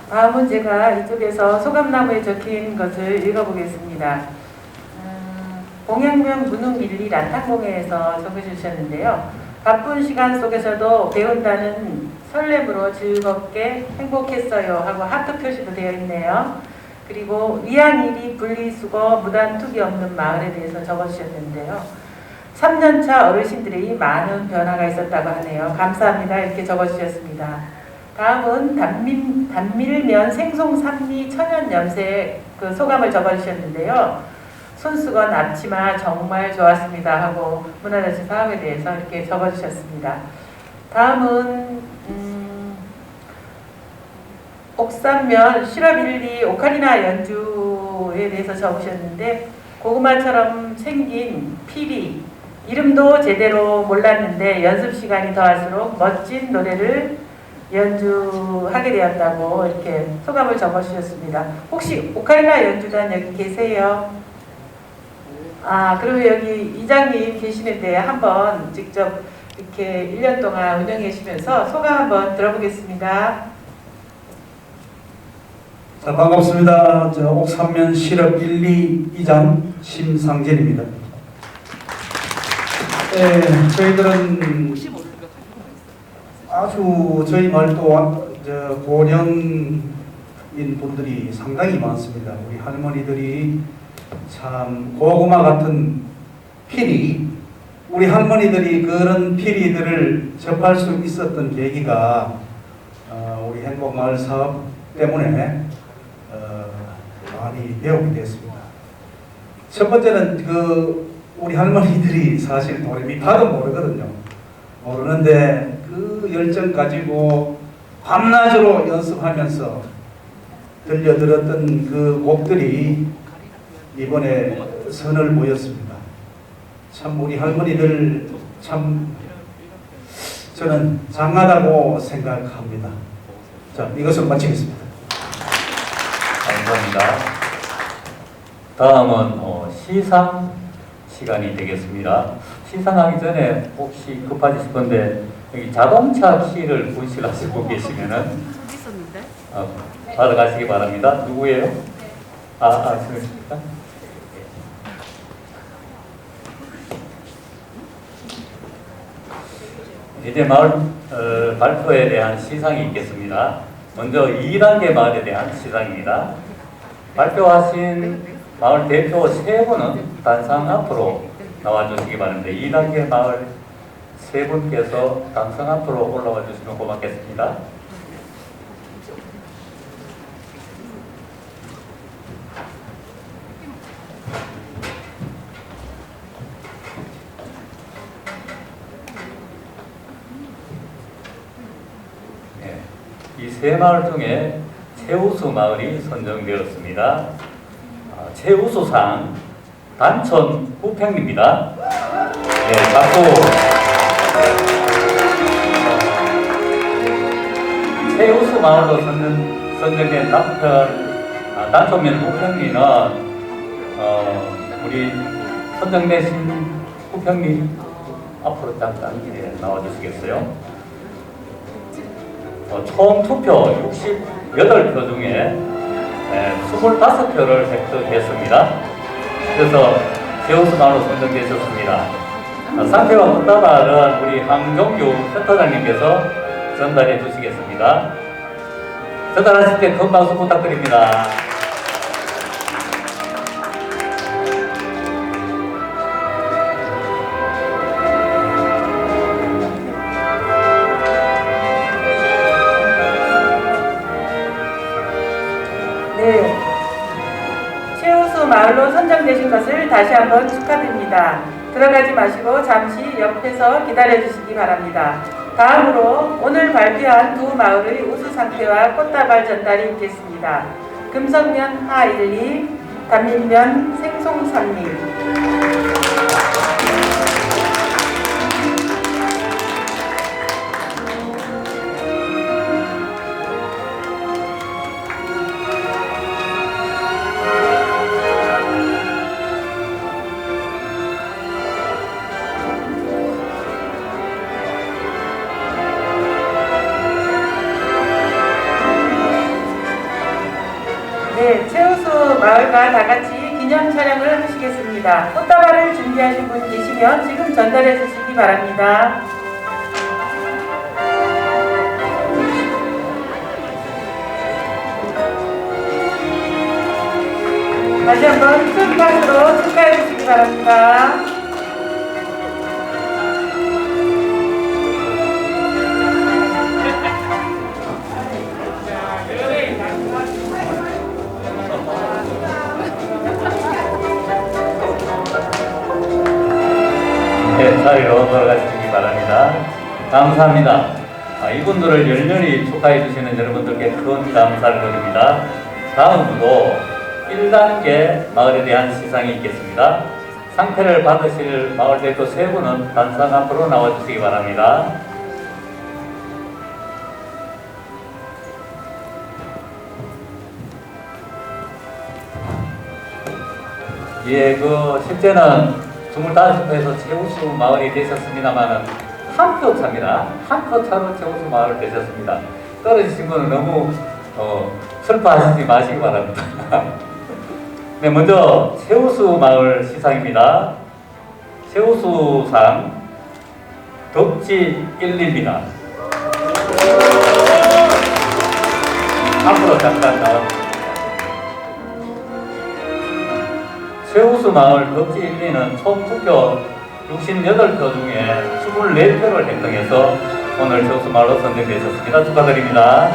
다음은 제가 이쪽에서 소감나무에 적힌 것을 읽어보겠습니다. 공양면 문흥밀리 란탕공회에서 적어주셨는데요. 바쁜 시간 속에서도 배운다는 설렘으로 즐겁게 행복했어요 하고 하트 표시도 되어 있네요. 그리고 위안일이 분리수거 무단 투기 없는 마을에 대해서 적어주셨는데요. 3년차 어르신들이 많은 변화가 있었다고 하네요. 감사합니다. 이렇게 적어주셨습니다. 다음은 단밀면 생송 삼리 천연 염색 소감을 적어주셨는데요. 손수건 앞치마 정말 좋았습니다 하고 문화자치 사업에 대해서 이렇게 적어주셨습니다. 다음은 옥산면 실업 1, 2 오카리나 연주에 대해서 적으셨는데 고구마처럼 생긴 피리 이름도 제대로 몰랐는데 연습 시간이 더할수록 멋진 노래를 연주하게 되었다고 이렇게 소감을 적어주셨습니다. 혹시 오카리나 연주단 여기 계세요? 아, 그러면 여기 이장님 계시는데 한번 직접 이렇게 1년 동안 운영해 주시면서 소감 한번 들어보겠습니다. 자, 반갑습니다. 저 옥산면 실업 1, 2 2장 심상진입니다. 네, 저희들은 아주 저희 말도 고령인 분들이 상당히 많습니다. 우리 할머니들이 참 고구마 같은 피리, 우리 할머니들이 그런 피리들을 접할 수 있었던 계기가 우리 행복마을 사업 때문에 많이 배우게 됐습니다. 첫 번째는 우리 할머니들이 사실 도레미파도 모르거든요. 모르는데 그 열정 가지고 밤낮으로 연습하면서 들려들었던 그 곡들이 이번에 선을 보였습니다. 참 우리 할머니들 참 저는 장하다고 생각합니다. 자, 이것을 마치겠습니다. 감사합니다. 다음은 시상 시간이 되겠습니다. 시상하기 전에 혹시 급하실 건데 여기 자동차 키를 분실하시고 계시면은 받아가시기 바랍니다. 누구예요? 그렇습니까? 이제 마을 발표에 대한 시상이 있겠습니다. 먼저 2단계 마을에 대한 시상입니다. 발표하신 마을 대표 3분은 단상 앞으로 나와주시기 바랍니다. 2단계 마을 3분께서 단상 앞으로 올라와 주시면 고맙겠습니다. 이 3마을 중에 최우수 마을이 선정되었습니다. 최우수상 단촌 후평리입니다. 네, 박수. 최우수 마을로 선정된 단촌면 후평리는 우리 선정되신 후평리 앞으로 잠깐 나와주시겠어요? 총 투표 68표 중에 25표를 획득했습니다. 그래서 최우수 마을로 선정되셨습니다. 상태와 꽃다발은 우리 황종규 센터장님께서 전달해 주시겠습니다. 전달하실 때 큰 박수 부탁드립니다. 네, 최우수 마을로 선정되신 것을 다시 한번 축하드립니다. 들어가지 마시고 잠시 옆에서 기다려주시기 바랍니다. 다음으로 오늘 발표한 두 마을의 우수 상태와 꽃다발 전달이 있겠습니다. 금성면 하1리, 단민면 생송삼리. 네, 최우수 마을과 다같이 기념 촬영을 하시겠습니다. 꽃다발을 준비하신 분 계시면 지금 전달해 주시기 바랍니다. 다시 한번 큰 박수로 축하해 주시기 바랍니다. 자리로 돌아가 주시기 바랍니다. 감사합니다. 이분들을 열렬히 축하해 주시는 여러분들께 큰 감사를 드립니다. 다음으로 1단계 마을에 대한 시상이 있겠습니다. 상패를 받으실 마을 대표 3분은 단상 앞으로 나와 주시기 바랍니다. 예, 실제는 25표에서 최우수 마을이 되셨습니다만은 한 표 차입니다. 한 표 차로 최우수 마을을 되셨습니다. 떨어지신 분은 너무 슬퍼하시지 마시기 바랍니다. 네, 먼저 최우수 마을 시상입니다. 최우수상 덕지 1리입니다. 앞으로 잠깐 나와주세요. 최우수 마을 덕지 1리는 총 투표 68표 중에 24표를 획득해서 오늘 최우수 마을로 선정되셨습니다. 축하드립니다.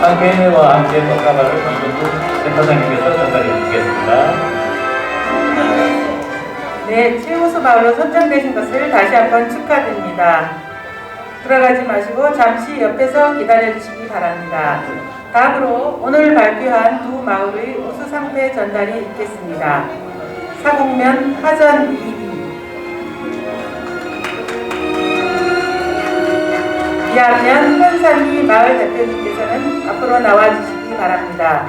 상회와 함께 떡가발을 강동구 센터장님께서 전달해 주시겠습니다. 네, 최우수 마을로 선정되신 것을 다시 한번 축하드립니다. 들어가지 마시고 잠시 옆에서 기다려 주시기 바랍니다. 다음으로 오늘 발표한 두 마을의 우수상패 전달이 있겠습니다. 사곡면 하전 2위, 비안면 현산이 마을 대표님께서는 앞으로 나와주시기 바랍니다.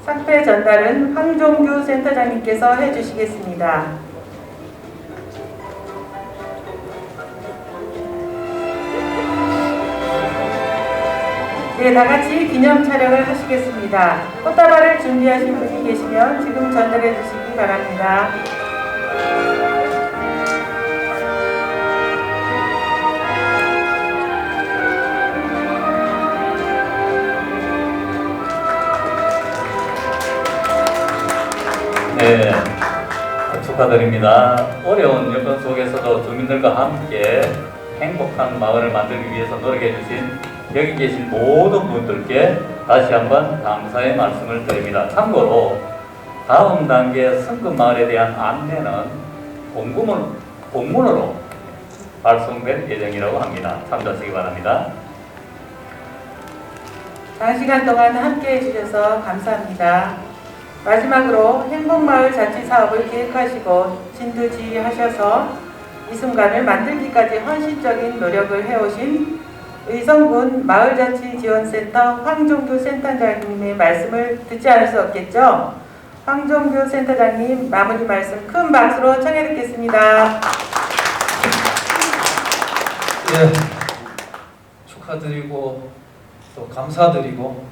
상패 전달은 황종규 센터장님께서 해주시겠습니다. 네, 다같이 기념 촬영을 하시겠습니다. 꽃다발을 준비하신 분이 계시면 지금 전달해 주시기 바랍니다. 네, 축하드립니다. 어려운 여건 속에서도 주민들과 함께 행복한 마을을 만들기 위해서 노력해 주신 여기 계신 모든 분들께 다시 한번 감사의 말씀을 드립니다. 참고로 다음 단계 성급마을에 대한 안내는 공문으로 발송될 예정이라고 합니다. 참조하시기 바랍니다. 장시간 동안 함께 해주셔서 감사합니다. 마지막으로 행복마을 자치사업을 계획하시고 진두지휘하셔서 이 순간을 만들기까지 헌신적인 노력을 해오신 의성군 마을자치지원센터 황종규 센터장님의 말씀을 듣지 않을 수 없겠죠? 황종규 센터장님 마무리 말씀 큰 박수로 청해 듣겠습니다. 예, 축하드리고 또 감사드리고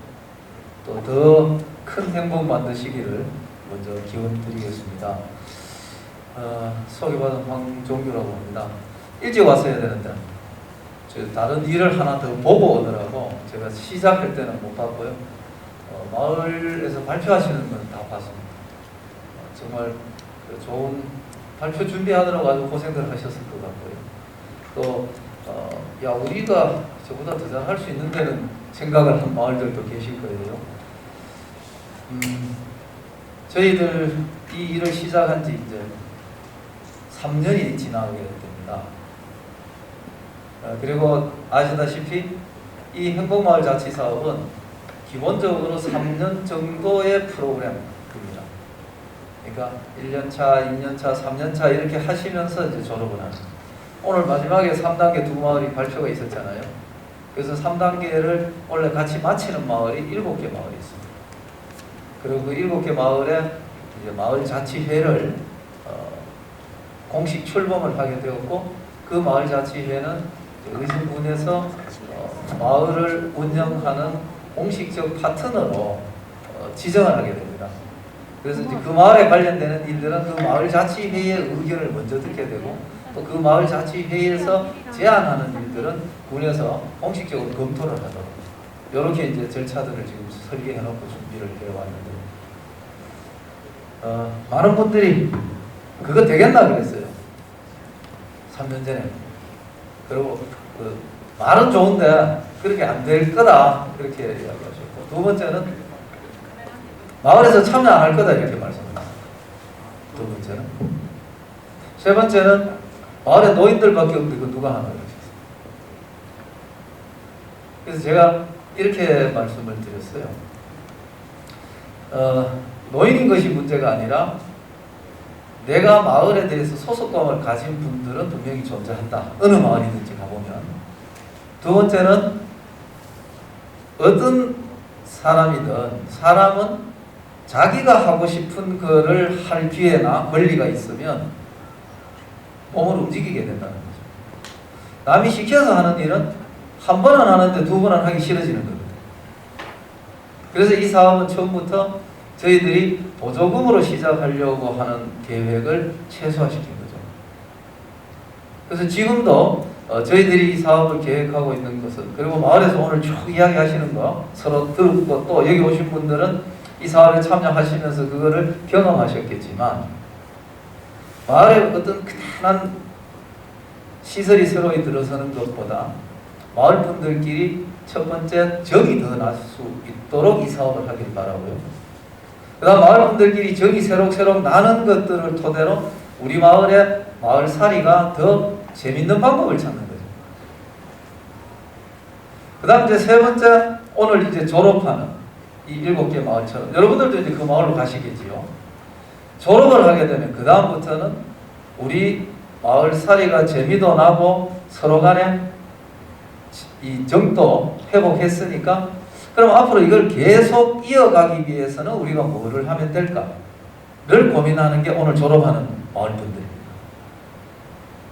또 더 큰 행복 만드시기를 먼저 기원 드리겠습니다. 소개받은 황종규라고 합니다. 일찍 왔어야 되는데 다른 일을 하나 더 보고 오느라고 제가 시작할 때는 못 봤고요. 마을에서 발표하시는 건 다 봤습니다. 정말 좋은 발표 준비하느라고 아주 고생들 하셨을 것 같고요. 또 우리가 저보다 더 잘할 수 있는 데는 생각을 한 마을들도 계실 거예요. 저희들 이 일을 시작한 지 이제 3년이 지나게 됩니다. 그리고 아시다시피 이 행복마을 자치사업은 기본적으로 3년 정도의 프로그램입니다. 그러니까 1년차, 2년차, 3년차 이렇게 하시면서 이제 졸업을 하는. 오늘 마지막에 3단계 두 마을이 발표가 있었잖아요. 그래서 3단계를 원래 같이 마치는 마을이 7개 마을이 있습니다. 그리고 그 7개 마을에 이제 마을 자치회를 공식 출범을 하게 되었고, 그 마을 자치회는 의정군에서 마을을 운영하는 공식적 파트너로 지정을 하게 됩니다. 그래서 이제 그 마을에 관련되는 일들은 그 마을 자치회의 의견을 먼저 듣게 되고, 또 그 마을 자치회의에서 제안하는 일들은 군에서 공식적으로 검토를 하도록 이렇게 이제 절차들을 지금 설계해놓고 준비를 해왔는데, 많은 분들이 그거 되겠나 그랬어요. 3년 전에. 그리고 말은 좋은데 그렇게 안 될 거다 그렇게 이야기하셨고, 두 번째는 마을에서 참여 안 할 거다 이렇게 말씀하셨습니다. 두 번째는. 세 번째는 마을에 노인들밖에 없는데 그 누가 하나요? 그래서 제가 이렇게 말씀을 드렸어요. 노인인 것이 문제가 아니라 내가 마을에 대해서 소속감을 가진 분들은 분명히 존재한다. 어느 마을이든지 가보면. 두 번째는 어떤 사람이든 사람은 자기가 하고 싶은 거를 할 기회나 권리가 있으면 몸을 움직이게 된다는 거죠. 남이 시켜서 하는 일은 한 번은 하는데 두 번은 하기 싫어지는 거거든요. 그래서 이 사업은 처음부터 저희들이 보조금으로 시작하려고 하는 계획을 최소화시킨 거죠. 그래서 지금도 저희들이 이 사업을 계획하고 있는 것은, 그리고 마을에서 오늘 쭉 이야기하시는 거 서로 듣고 또 여기 오신 분들은 이 사업에 참여하시면서 그거를 경험하셨겠지만, 마을에 어떤 크다란 시설이 새로이 들어서는 것보다 마을 분들끼리 첫 번째 정이 더 날 수 있도록 이 사업을 하길 바라고요. 그 다음 마을 분들끼리 정이 새록새록 나는 것들을 토대로 우리 마을의 마을살이가 더 재밌는 방법을 찾는 거죠. 그 다음 이제 세 번째, 오늘 이제 졸업하는 이 7개 마을처럼 여러분들도 이제 그 마을로 가시겠지요. 졸업을 하게 되면 그 다음부터는 우리 마을살이가 재미도 나고 서로 간에 이 정도 회복했으니까 그럼 앞으로 이걸 계속 이어가기 위해서는 우리가 뭐를 하면 될까를 고민하는 게 오늘 졸업하는 마을분들입니다.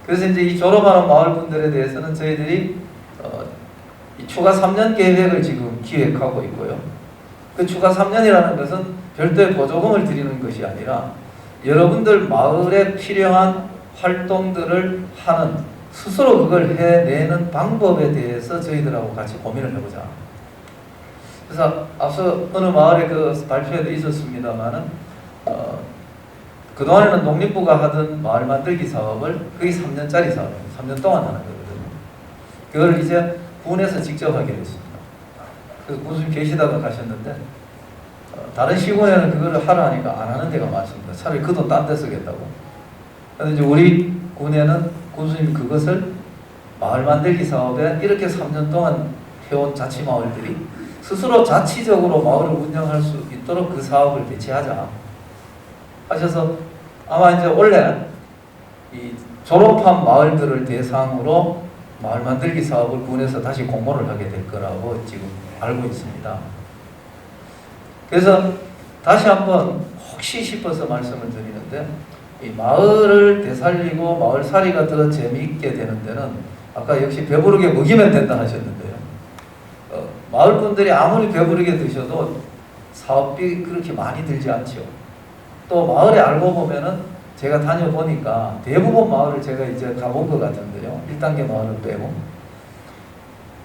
그래서 이제 이 졸업하는 마을분들에 대해서는 저희들이 이 추가 3년 계획을 지금 기획하고 있고요. 그 추가 3년이라는 것은 별도의 보조금을 드리는 것이 아니라 여러분들 마을에 필요한 활동들을 하는, 스스로 그걸 해내는 방법에 대해서 저희들하고 같이 고민을 해보자. 그래서 앞서 어느 마을에 그 발표에도 있었습니다만은 그동안에는 농림부가 하던 마을 만들기 사업을 그게 3년짜리 사업이에요. 3년 동안 하는 거거든요. 그걸 이제 군에서 직접 하게 됐습니다. 그래서 군수님 계시다가 가셨는데 다른 시군에는 그거를 하라 하니까 안 하는 데가 많습니다. 차라리 그 돈 딴 데 쓰겠다고. 그런데 이제 우리 군에는 군수님이 그것을 마을 만들기 사업에 이렇게 3년 동안 해온 자치마을들이 스스로 자치적으로 마을을 운영할 수 있도록 그 사업을 개최하자 하셔서 아마 이제 원래 이 졸업한 마을들을 대상으로 마을 만들기 사업을 군에서 다시 공모를 하게 될 거라고 지금 알고 있습니다. 그래서 다시 한번 혹시 싶어서 말씀을 드리는데, 이 마을을 되살리고 마을살이가 더 재미있게 되는 데는 아까 역시 배부르게 먹이면 된다 하셨는데요. 마을 분들이 아무리 배부르게 드셔도 사업비 그렇게 많이 들지 않죠. 또 마을에 알고 보면은 제가 다녀보니까 대부분 마을을 제가 이제 가본 것 같은데요. 1단계 마을을 빼고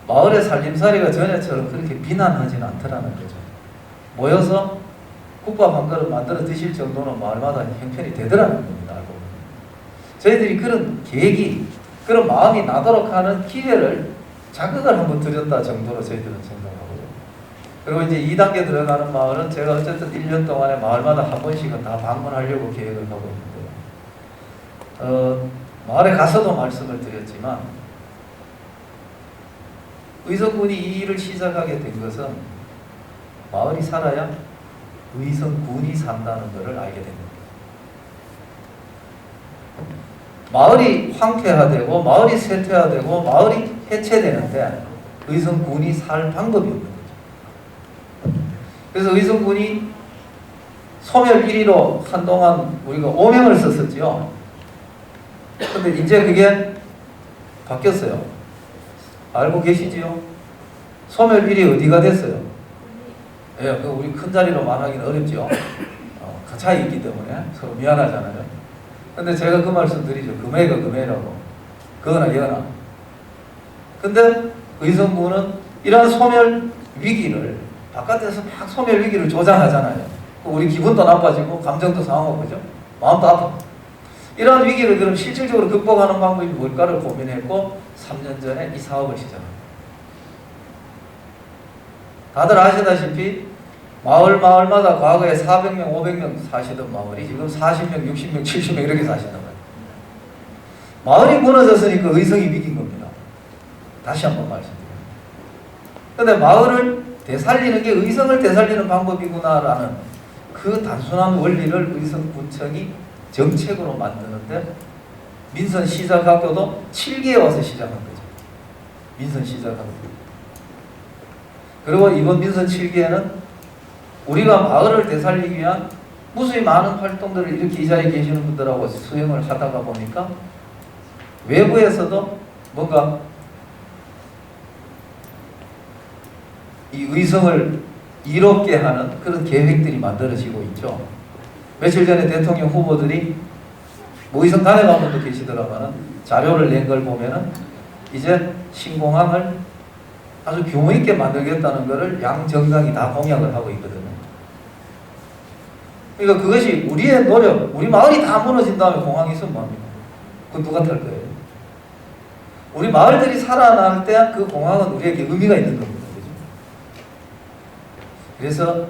마을의 살림살이가 전에처럼 그렇게 비난하지는 않더라는 거죠. 모여서 국밥 한 그릇 만들어 드실 정도는 마을마다 형편이 되더라는 겁니다. 알고 보면. 저희들이 그런 계획이, 그런 마음이 나도록 하는 기회를, 자극을 한번 드렸다 정도로 저희들은 생각하고요. 그리고 이제 2단계 들어가는 마을은 제가 어쨌든 1년 동안에 마을마다 한 번씩은 다 방문하려고 계획을 하고 있는데요. 마을에 가서도 말씀을 드렸지만 의성군이 이 일을 시작하게 된 것은 마을이 살아야 의성군이 산다는 것을 알게 됩니다. 마을이 황폐화되고 마을이 쇠퇴화되고 마을이 해체되는데 의성군이 살 방법이 없는 거죠. 그래서 의성군이 소멸 1위로 한동안 우리가 오명을 썼었죠. 근데 이제 그게 바뀌었어요. 알고 계시지요? 소멸 1위 어디가 됐어요? 예, 우리 큰 자리로 말하기는 어렵죠. 차이 있기 때문에 서로 미안하잖아요. 근데 제가 그 말씀 드리죠. 금해가 금해라고. 그거나 여나. 근데 의성군은 이러한 소멸 위기를 바깥에서 막 소멸 위기를 조장하잖아요. 우리 기분도 나빠지고 감정도 상하고 그죠? 마음도 아파. 이러한 위기를 그럼 실질적으로 극복하는 방법이 뭘까를 고민했고 3년 전에 이 사업을 시작합니다. 다들 아시다시피 마을마다 과거에 400명, 500명 사시던 마을이 지금 40명, 60명, 70명 이렇게 사시는 거예요. 마을이 무너졌으니까 의성이 비긴 겁니다. 다시 한번 말씀드립니다. 근데 마을을 되살리는 게 의성을 되살리는 방법이구나라는 그 단순한 원리를 의성군청이 정책으로 만드는데 민선시작학교도 7기에 와서 시작한 거죠. 민선시작학교. 그리고 이번 민선 7기에는 우리가 마을을 되살리기 위한 무수히 많은 활동들을 이렇게 이 자리에 계시는 분들하고 수행을 하다가 보니까 외부에서도 뭔가 이 의성을 이롭게 하는 그런 계획들이 만들어지고 있죠. 며칠 전에 대통령 후보들이 뭐 의성 다녀간 분도 계시더라고는 자료를 낸 걸 보면은 이제 신공항을 아주 규모 있게 만들겠다는 것을 양 정당이 다 공약을 하고 있거든요. 그러니까 그것이 우리의 노력, 우리 마을이 다 무너진 다음에 공항이 있으면 뭐합니까? 그건 누가 탈 거예요? 우리 마을들이 살아날 때 그 공항은 우리에게 의미가 있는 겁니다. 그죠? 그래서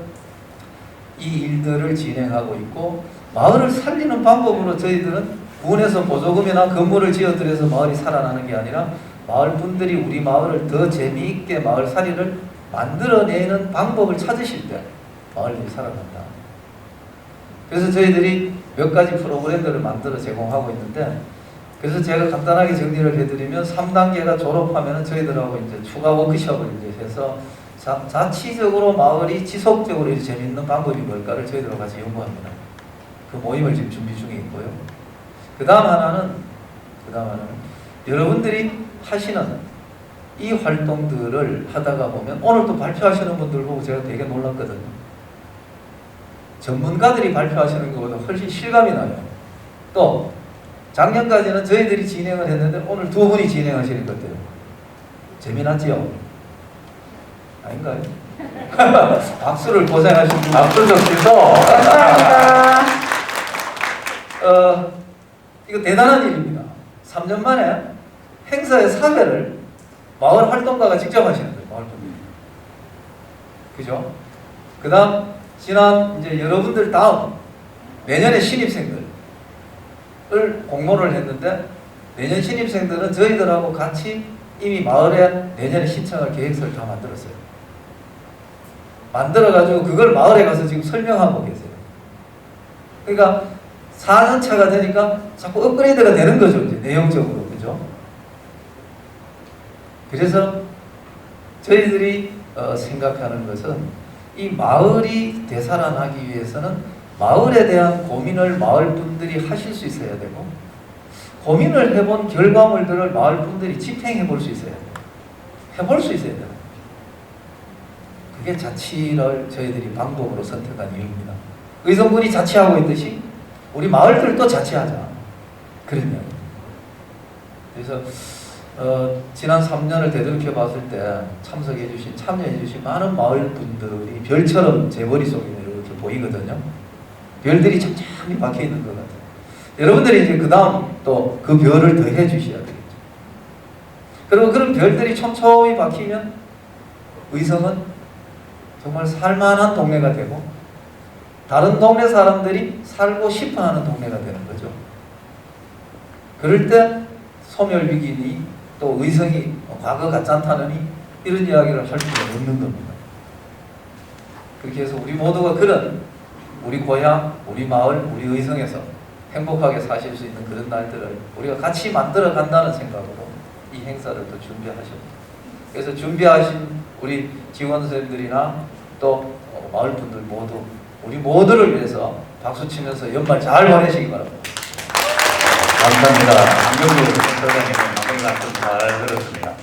이 일들을 진행하고 있고 마을을 살리는 방법으로 저희들은 군에서 보조금이나 건물을 지어드려서 마을이 살아나는 게 아니라 마을 분들이 우리 마을을 더 재미있게 마을살이를 만들어내는 방법을 찾으실 때 마을들이 살아난다. 그래서 저희들이 몇 가지 프로그램들을 만들어 제공하고 있는데 그래서 제가 간단하게 정리를 해드리면 3단계가 졸업하면 저희들하고 이제 추가 워크숍을 이제 해서 자치적으로 마을이 지속적으로 이제 재미있는 방법이 뭘까를 저희들과 같이 연구합니다. 그 모임을 지금 준비 중에 있고요. 그 다음 하나는 여러분들이 하시는 이 활동들을 하다가 보면 오늘 또 발표하시는 분들 보고 제가 되게 놀랐거든요. 전문가들이 발표하시는 것보다 훨씬 실감이 나요. 또 작년까지는 저희들이 진행을 했는데 오늘 두 분이 진행하시는 것 같아요. 재미났지요? 아닌가요? 박수를 고생하신 분 박수 좀 주소. 감사합니다. 이거 대단한 일입니다. 3년 만에 행사의 사회를 마을 활동가가 직접 하시는 거예요. 마을 활동. 그죠? 그 다음 지난 이제 여러분들 다음 내년에 신입생들을 공모를 했는데 내년 신입생들은 저희들하고 같이 이미 마을에 내년에 신청할 계획서를 다 만들었어요. 만들어가지고 그걸 마을에 가서 지금 설명하고 계세요. 그러니까 4년 차가 되니까 자꾸 업그레이드가 되는 거죠. 이제 내용적으로. 그죠? 그래서 저희들이 생각하는 것은 이 마을이 되살아나기 위해서는 마을에 대한 고민을 마을 분들이 하실 수 있어야 되고 고민을 해본 결과물들을 마을 분들이 집행해 볼 수 있어야 돼요. 해볼 수 있어야 돼요. 그게 자치를 저희들이 방법으로 선택한 이유입니다. 의성군이 자치하고 있듯이 우리 마을들도 자치하자. 그런 이야기. 그래서 지난 3년을 되돌이켜 봤을 때 참석해 주신, 참여해 주신 많은 마을 분들이 별처럼 제 머릿속에 이렇게 보이거든요. 별들이 촘촘히 박혀 있는 것 같아요. 여러분들이 이제 그 다음 또 그 별을 더해 주셔야 되겠죠. 그리고 그런 별들이 촘촘히 박히면 의성은 정말 살만한 동네가 되고 다른 동네 사람들이 살고 싶어하는 동네가 되는 거죠. 그럴 때 소멸위기니 또 의성이 과거 같지 않다느니 이런 이야기를 할 수가 없는 겁니다. 그렇게 해서 우리 모두가 그런 우리 고향, 우리 마을, 우리 의성에서 행복하게 사실 수 있는 그런 날들을 우리가 같이 만들어 간다는 생각으로 이 행사를 또 준비하셨습니다. 그래서 준비하신 우리 지원 선생님들이나 또 마을 분들 모두 우리 모두를 위해서 박수 치면서 연말 잘 보내시기 바랍니다. 감사합니다. 김경주 선생님은 말씀 잘 들었습니다.